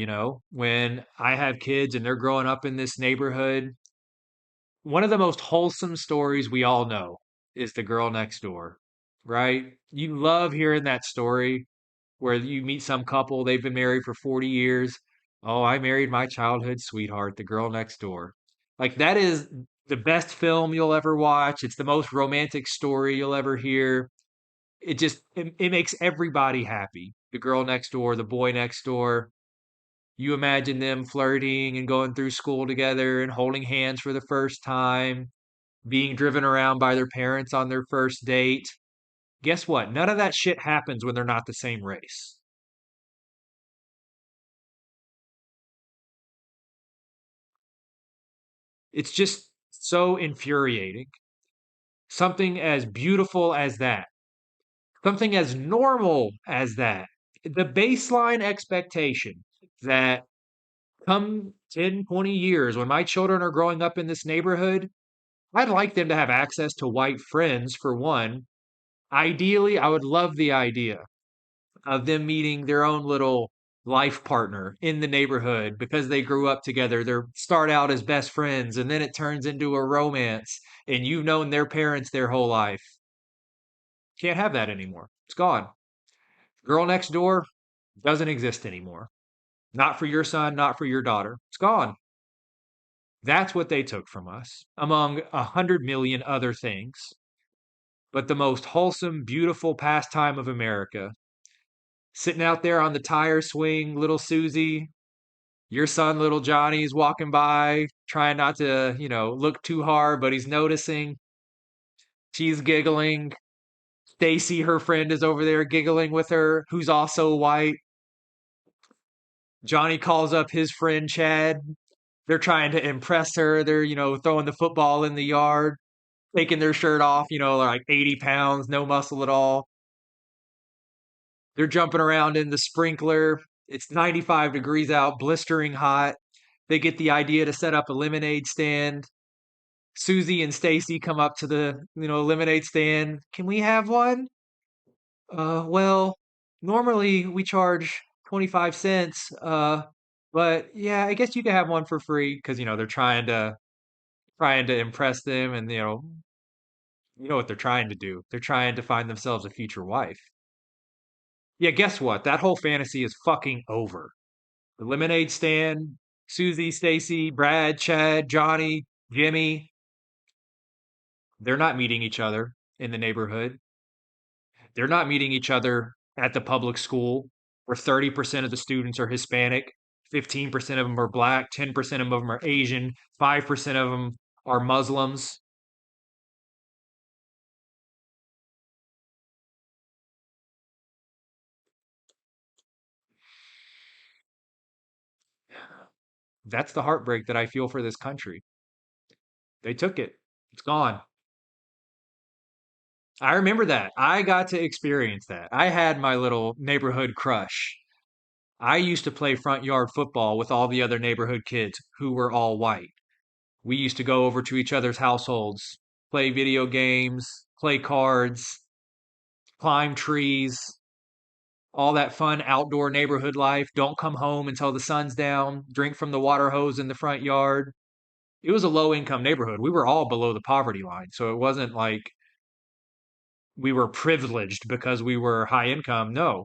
when I have kids and they're growing up in this neighborhood. One of the most wholesome stories we all know is the girl next door, right? You love hearing that story where you meet some couple, they've been married for 40 years. Oh, I married my childhood sweetheart, the girl next door. Like, that is the best film you'll ever watch. It's the most romantic story you'll ever hear. It makes everybody happy. The girl next door, the boy next door. You imagine them flirting and going through school together and holding hands for the first time, being driven around by their parents on their first date. Guess what? None of that shit happens when they're not the same race. It's just so infuriating. Something as beautiful as that, something as normal as that, the baseline expectation that come 10, 20 years, when my children are growing up in this neighborhood, I'd like them to have access to white friends, for one. Ideally, I would love the idea of them meeting their own little life partner in the neighborhood because they grew up together. They start out as best friends and then it turns into a romance and you've known their parents their whole life. Can't have that anymore. It's gone. Girl next door doesn't exist anymore. Not for your son, not for your daughter. It's gone. That's what they took from us, among 100 million other things. But the most wholesome, beautiful pastime of America. Sitting out there on the tire swing, little Susie, your son, little Johnny's walking by, trying not to, look too hard, but he's noticing. She's giggling. Stacy, her friend, is over there giggling with her, who's also white. Johnny calls up his friend Chad. They're trying to impress her. They're, throwing the football in the yard, taking their shirt off, like 80 pounds, no muscle at all. They're jumping around in the sprinkler. It's 95 degrees out, blistering hot. They get the idea to set up a lemonade stand. Susie and Stacy come up to the, lemonade stand. Can we have one? Well, normally we charge 25 cents. But yeah, I guess you can have one for free because, they're trying to impress them and, you know what they're trying to do. They're trying to find themselves a future wife. Yeah, guess what? That whole fantasy is fucking over. The lemonade stand, Susie, Stacy, Brad, Chad, Johnny, Jimmy, they're not meeting each other in the neighborhood. They're not meeting each other at the public school where 30% of the students are Hispanic, 15% of them are black, 10% of them are Asian, 5% of them are Muslims. That's the heartbreak that I feel for this country. They took it. It's gone. I remember that. I got to experience that. I had my little neighborhood crush. I used to play front yard football with all the other neighborhood kids who were all white. We used to go over to each other's households, play video games, play cards, climb trees, all that fun outdoor neighborhood life. Don't come home until the sun's down, drink from the water hose in the front yard. It was a low income neighborhood. We were all below the poverty line. So it wasn't like we were privileged because we were high income. No,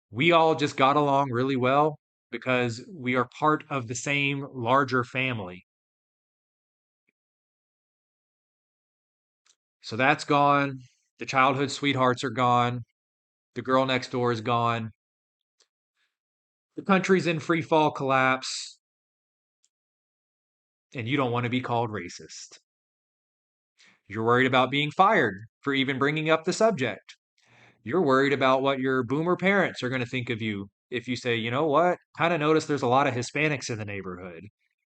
we all just got along really well because we are part of the same larger family. So that's gone. The childhood sweethearts are gone. The girl next door is gone. The country's in free fall collapse. And you don't want to be called racist. You're worried about being fired for even bringing up the subject. You're worried about what your boomer parents are going to think of you if you say, you know what? Kind of notice there's a lot of Hispanics in the neighborhood.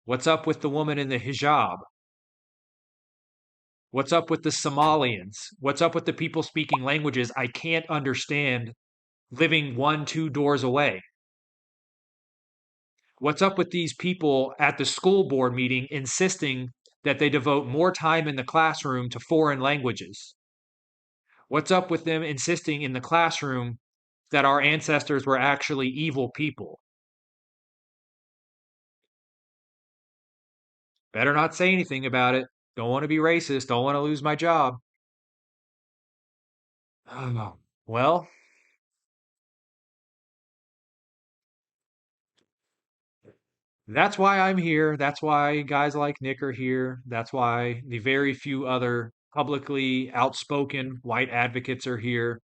What's up with the woman in the hijab? What's up with the Somalians? What's up with the people speaking languages I can't understand living 1, 2 doors away? What's up with these people at the school board meeting insisting that they devote more time in the classroom to foreign languages? What's up with them insisting in the classroom that our ancestors were actually evil people? Better not say anything about it. Don't want to be racist. Don't want to lose my job. Well, that's why I'm here. That's why guys like Nick are here. That's why the very few other publicly outspoken white advocates are here.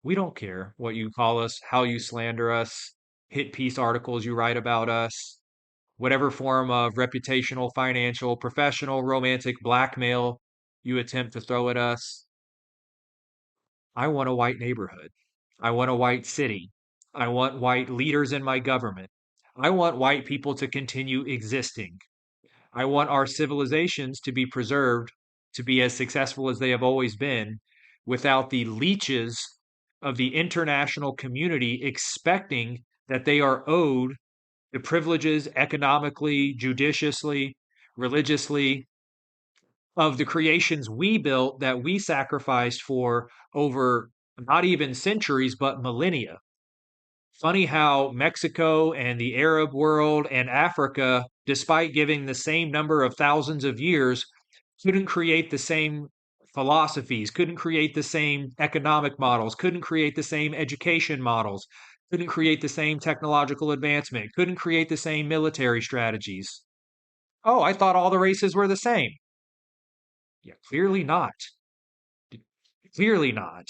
We don't care what you call us, how you slander us, hit piece articles you write about us, whatever form of reputational, financial, professional, romantic blackmail you attempt to throw at us. I want a white neighborhood. I want a white city. I want white leaders in my government. I want white people to continue existing. I want our civilizations to be preserved, to be as successful as they have always been, without the leeches of the international community expecting that they are owed the privileges economically, judiciously, religiously of the creations we built that we sacrificed for over not even centuries, but millennia. Funny how Mexico and the Arab world and Africa, despite giving the same number of thousands of years, couldn't create the same philosophies, couldn't create the same economic models, couldn't create the same education models, couldn't create the same technological advancement, couldn't create the same military strategies. Oh, I thought all the races were the same. Yeah, clearly not. Clearly not.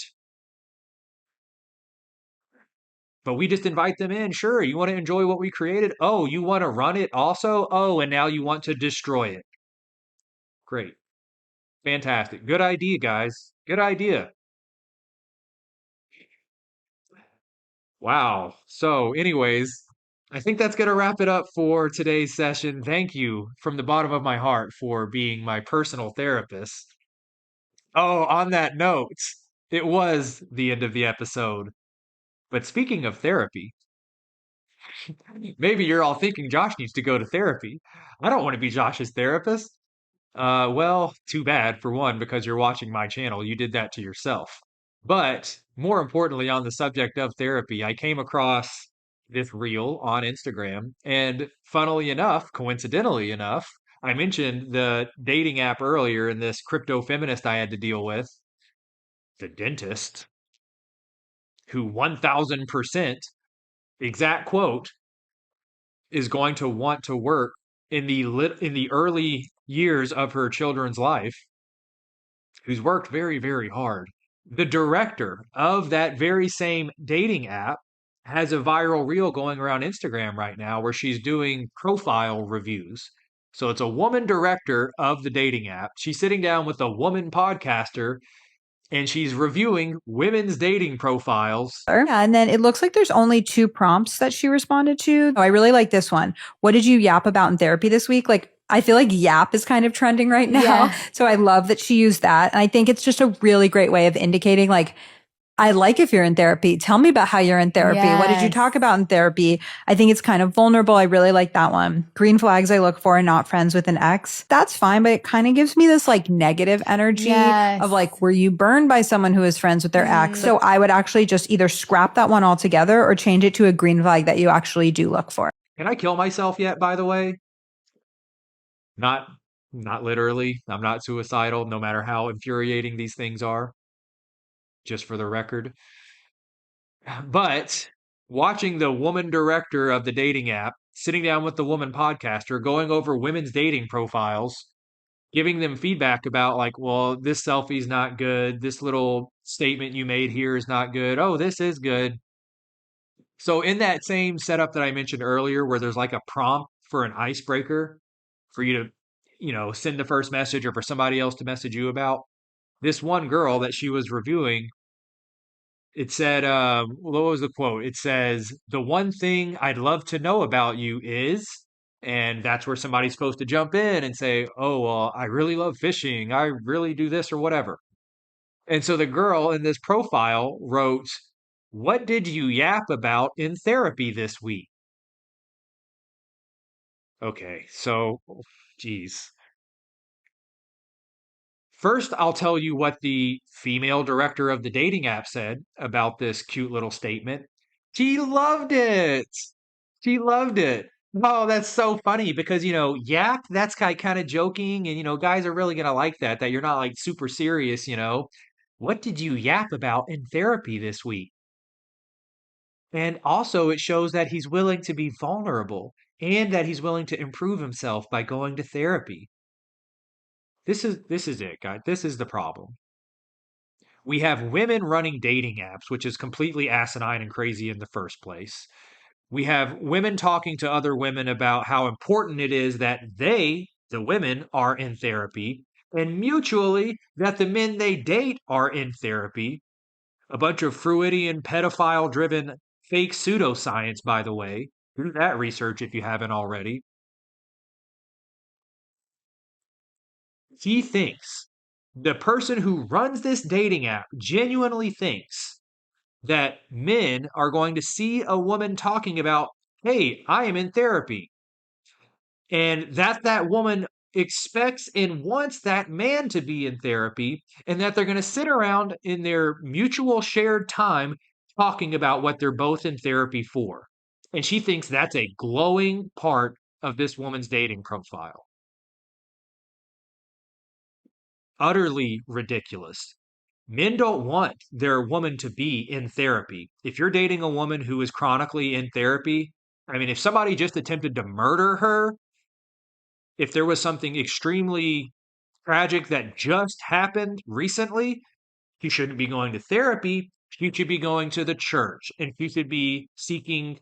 But we just invite them in. Sure, you want to enjoy what we created? Oh, you want to run it also? Oh, and now you want to destroy it. Great. Fantastic. Good idea, guys. Good idea. Wow. So, anyways, I think that's going to wrap it up for today's session. Thank you from the bottom of my heart for being my personal therapist. Oh, on that note, it was the end of the episode. But speaking of therapy, maybe you're all thinking Josh needs to go to therapy. I don't want to be Josh's therapist. Well, too bad for one, because you're watching my channel. You did that to yourself. But more importantly, on the subject of therapy, I came across this reel on Instagram. And funnily enough, coincidentally enough, I mentioned the dating app earlier in this crypto feminist I had to deal with, the dentist, who 1000% exact quote is going to want to work in the early years of her children's life, who's worked very, very hard. The director of that very same dating app has a viral reel going around Instagram right now where she's doing profile reviews. So it's a woman director of the dating app. She's sitting down with a woman podcaster and she's reviewing women's dating profiles. Yeah, and then it looks like there's only 2 prompts that she responded to. Oh, I really like this one. What did you yap about in therapy this week? Like, I feel like yap is kind of trending right now. Yeah. So I love that she used that. And I think it's just a really great way of indicating, like, I like if you're in therapy. Tell me about how you're in therapy. What did you Yes. talk about in therapy? I think it's kind of vulnerable. I really like that one. Green flags I look for, not friends with an ex. That's fine, but it kind of gives me this like negative energy Yes. of like, were you burned by someone who is friends with their ex? So I would actually just either scrap that one altogether or change it to a green flag that you actually do look for. Can I kill myself yet, by the way? Not not literally. I'm not suicidal, no matter how infuriating these things are, just for the record. But watching the woman director of the dating app sitting down with the woman podcaster, going over women's dating profiles, giving them feedback about, like, well, this selfie's not good. This little statement you made here is not good. Oh, this is good. So, in that same setup that I mentioned earlier, where there's like a prompt for an icebreaker for you to, send the first message or for somebody else to message you about, this one girl that she was reviewing, it said, what was the quote? It says, "The one thing I'd love to know about you is," and that's where somebody's supposed to jump in and say, "Oh, well, I really love fishing. I really do this or whatever." And so the girl in this profile wrote, "What did you yap about in therapy this week?" Okay, so, geez. First, I'll tell you what the female director of the dating app said about this cute little statement. She loved it. She loved it. Oh, that's so funny because, yap, that's kind of joking. And, guys are really going to like that you're not like super serious. What did you yap about in therapy this week? And also, it shows that he's willing to be vulnerable and that he's willing to improve himself by going to therapy. This is it, guys. This is the problem. We have women running dating apps, which is completely asinine and crazy in the first place. We have women talking to other women about how important it is that they, the women, are in therapy, and mutually that the men they date are in therapy. A bunch of Freudian pedophile driven fake pseudoscience, by the way. Do that research if you haven't already. He thinks, the person who runs this dating app genuinely thinks that men are going to see a woman talking about, "Hey, I am in therapy," and that woman expects and wants that man to be in therapy, and that they're going to sit around in their mutual shared time talking about what they're both in therapy for. And she thinks that's a glowing part of this woman's dating profile. Utterly ridiculous. Men don't want their woman to be in therapy. If you're dating a woman who is chronically in therapy, I mean, if somebody just attempted to murder her, if there was something extremely tragic that just happened recently, she shouldn't be going to therapy. She should be going to the church and she should be seeking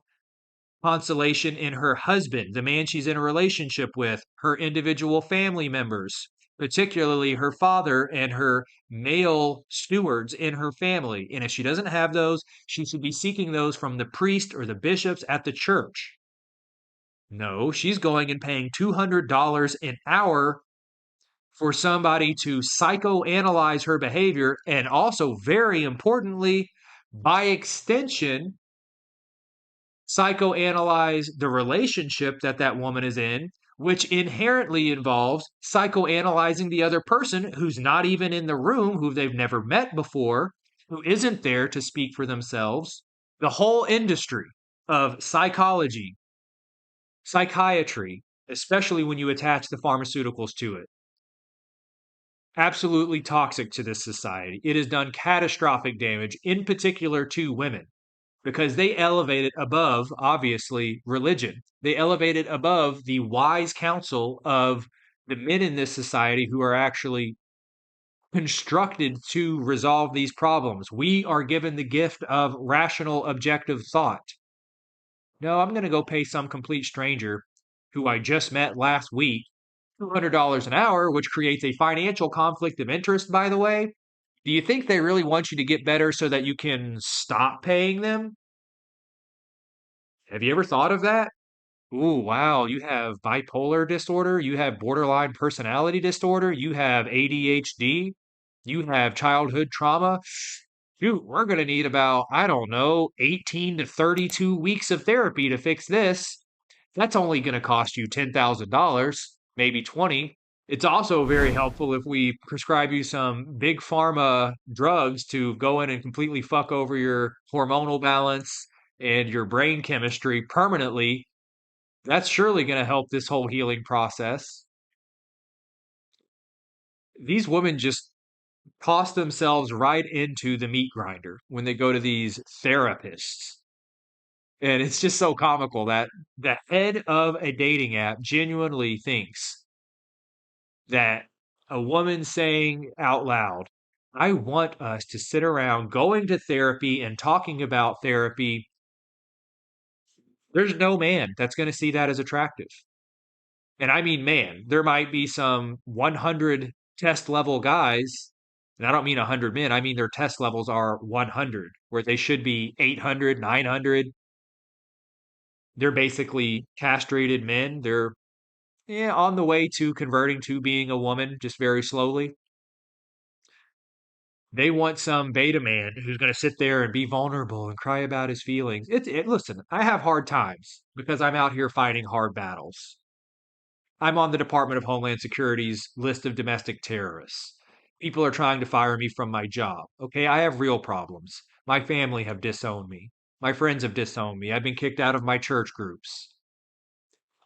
consolation in her husband, the man she's in a relationship with, her individual family members, particularly her father and her male stewards in her family. And if she doesn't have those, she should be seeking those from the priest or the bishops at the church. No, she's going and paying $200 an hour for somebody to psychoanalyze her behavior and also, very importantly, by extension, psychoanalyze the relationship that that woman is in, which inherently involves psychoanalyzing the other person who's not even in the room, who they've never met before, who isn't there to speak for themselves. The whole industry of psychology, psychiatry, especially when you attach the pharmaceuticals to it, absolutely toxic to this society. It has done catastrophic damage, in particular to women, because they elevate it above, obviously, religion. They elevate it above the wise counsel of the men in this society who are actually constructed to resolve these problems. We are given the gift of rational, objective thought. No, I'm going to go pay some complete stranger who I just met last week $200 an hour, which creates a financial conflict of interest, by the way. Do you think they really want you to get better so that you can stop paying them? Have you ever thought of that? Ooh, wow, you have bipolar disorder, you have borderline personality disorder, you have ADHD, you have childhood trauma. Shoot, we're going to need about, I don't know, 18 to 32 weeks of therapy to fix this. That's only going to cost you $10,000, maybe 20. It's also very helpful if we prescribe you some big pharma drugs to go in and completely fuck over your hormonal balance and your brain chemistry permanently. That's surely going to help this whole healing process. These women just toss themselves right into the meat grinder when they go to these therapists. And it's just so comical that the head of a dating app genuinely thinks that a woman saying out loud, I want us to sit around going to therapy and talking about therapy. There's no man that's going to see that as attractive. And I mean, man, there might be some 100 test level guys. And I don't mean 100 men. I mean, their test levels are 100, where they should be 800, 900. They're basically castrated men. They're on the way to converting to being a woman, just very slowly. They want some beta man who's going to sit there and be vulnerable and cry about his feelings. Listen, I have hard times because I'm out here fighting hard battles. I'm on the Department of Homeland Security's list of domestic terrorists. People are trying to fire me from my job. Okay, I have real problems. My family have disowned me. My friends have disowned me. I've been kicked out of my church groups.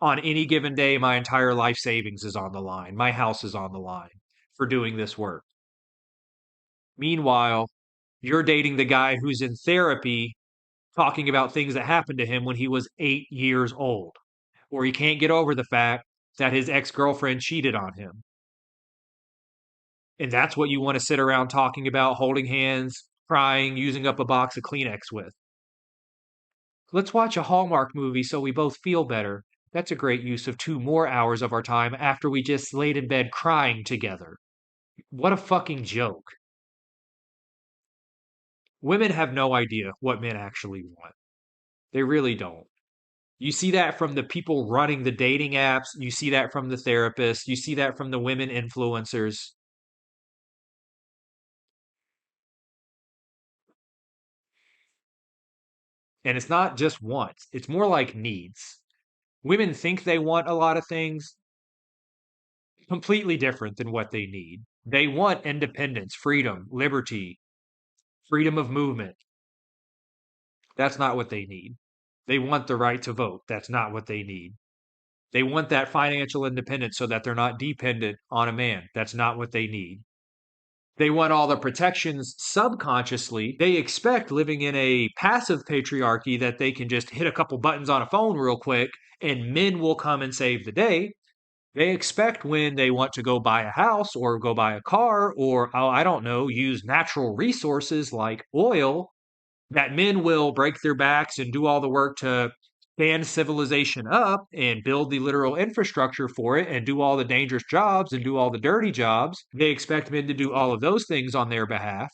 On any given day, my entire life savings is on the line. My house is on the line for doing this work. Meanwhile, you're dating the guy who's in therapy talking about things that happened to him when he was 8 years old, or he can't get over the fact that his ex girlfriend cheated on him. And that's what you want to sit around talking about, holding hands, crying, using up a box of Kleenex with. Let's watch a Hallmark movie so we both feel better. That's a great use of 2 more hours of our time after we just laid in bed crying together. What a fucking joke. Women have no idea what men actually want. They really don't. You see that from the people running the dating apps. You see that from the therapists. You see that from the women influencers. And it's not just wants, it's more like needs. Women think they want a lot of things completely different than what they need. They want independence, freedom, liberty, freedom of movement. That's not what they need. They want the right to vote. That's not what they need. They want that financial independence so that they're not dependent on a man. That's not what they need. They want all the protections subconsciously. They expect, living in a passive patriarchy, that they can just hit a couple buttons on a phone real quick and men will come and save the day. They expect, when they want to go buy a house or go buy a car or, oh, I don't know, use natural resources like oil, that men will break their backs and do all the work to stand civilization up and build the literal infrastructure for it and do all the dangerous jobs and do all the dirty jobs. They expect men to do all of those things on their behalf,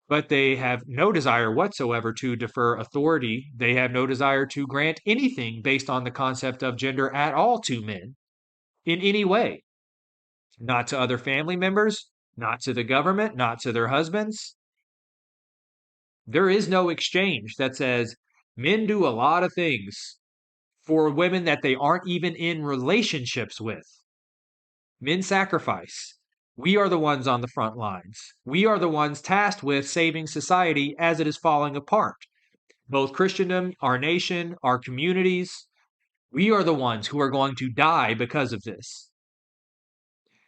but they have no desire whatsoever to defer authority. They have no desire to grant anything based on the concept of gender at all to men in any way. Not to other family members, not to the government, not to their husbands. There is no exchange that says men do a lot of things for women that they aren't even in relationships with. Men sacrifice. We are the ones on the front lines. We are the ones tasked with saving society as it is falling apart. Both Christendom, our nation, our communities, we are the ones who are going to die because of this.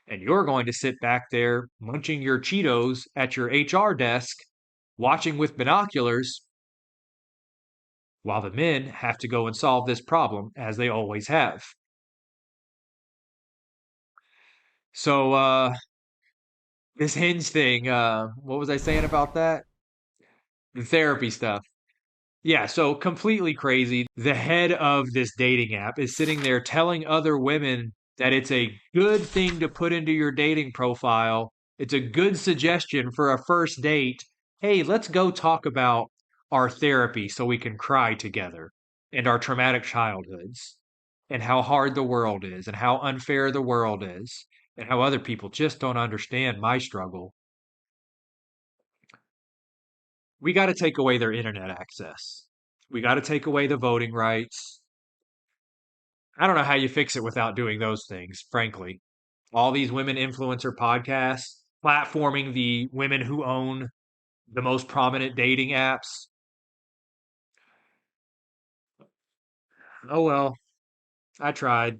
And you're going to sit back there munching your Cheetos at your HR desk, watching with binoculars, while the men have to go and solve this problem as they always have. So, this Hinge thing, what was I saying about that? The therapy stuff. Yeah, so completely crazy. The head of this dating app is sitting there telling other women that it's a good thing to put into your dating profile. It's a good suggestion for a first date. Hey, let's go talk about our therapy so we can cry together and our traumatic childhoods and how hard the world is and how unfair the world is and how other people just don't understand my struggle. We got to take away their internet access. We got to take away the voting rights. I don't know how you fix it without doing those things, frankly. All these women influencer podcasts, platforming the women who own the most prominent dating apps. Oh well, I tried.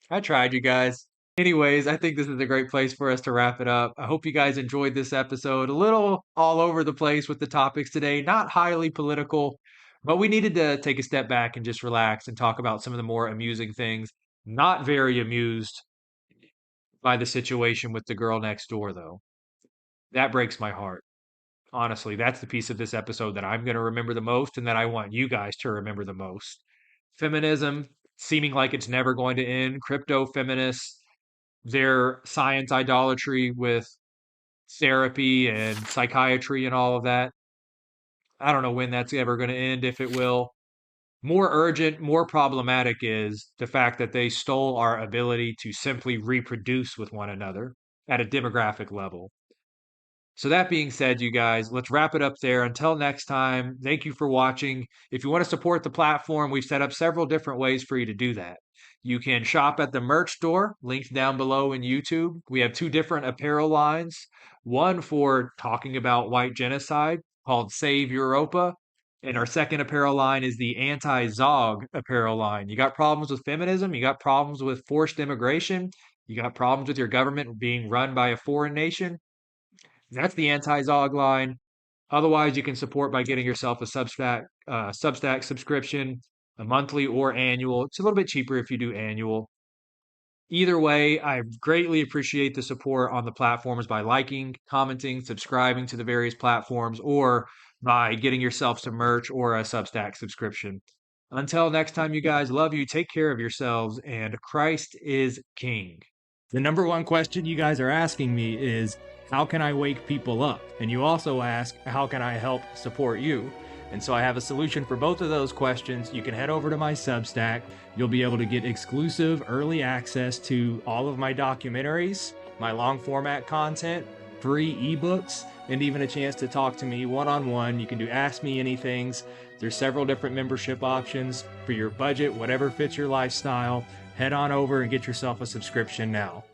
I tried, you guys. Anyways, I think this is a great place for us to wrap it up. I hope you guys enjoyed this episode. A little all over the place with the topics today, not highly political, but we needed to take a step back and just relax and talk about some of the more amusing things. Not very amused by the situation with the girl next door, though. That breaks my heart. Honestly, that's the piece of this episode that I'm going to remember the most and that I want you guys to remember the most. Feminism seeming like it's never going to end, crypto feminists, their science idolatry with therapy and psychiatry and all of that. I don't know when that's ever going to end, if it will. More urgent, more problematic is the fact that they stole our ability to simply reproduce with one another at a demographic level. So that being said, you guys, let's wrap it up there. Until next time, thank you for watching. If you want to support the platform, we've set up several different ways for you to do that. You can shop at the merch store, linked down below in YouTube. We have two different apparel lines. One for talking about white genocide called Save Europa. And our second apparel line is the anti-Zog apparel line. You got problems with feminism, you got problems with forced immigration, you got problems with your government being run by a foreign nation. That's the anti-Zog line. Otherwise, you can support by getting yourself a Substack subscription, a monthly or annual. It's a little bit cheaper if you do annual. Either way, I greatly appreciate the support on the platforms by liking, commenting, subscribing to the various platforms, or by getting yourself some merch or a Substack subscription. Until next time, you guys, love you, take care of yourselves, and Christ is King. The number one question you guys are asking me is, how can I wake people up? And you also ask, how can I help support you? And so I have a solution for both of those questions. You can head over to my Substack. You'll be able to get exclusive early access to all of my documentaries, my long format content, free ebooks, and even a chance to talk to me one-on-one. You can do Ask Me Anythings. There's several different membership options for your budget, whatever fits your lifestyle. Head on over and get yourself a subscription now.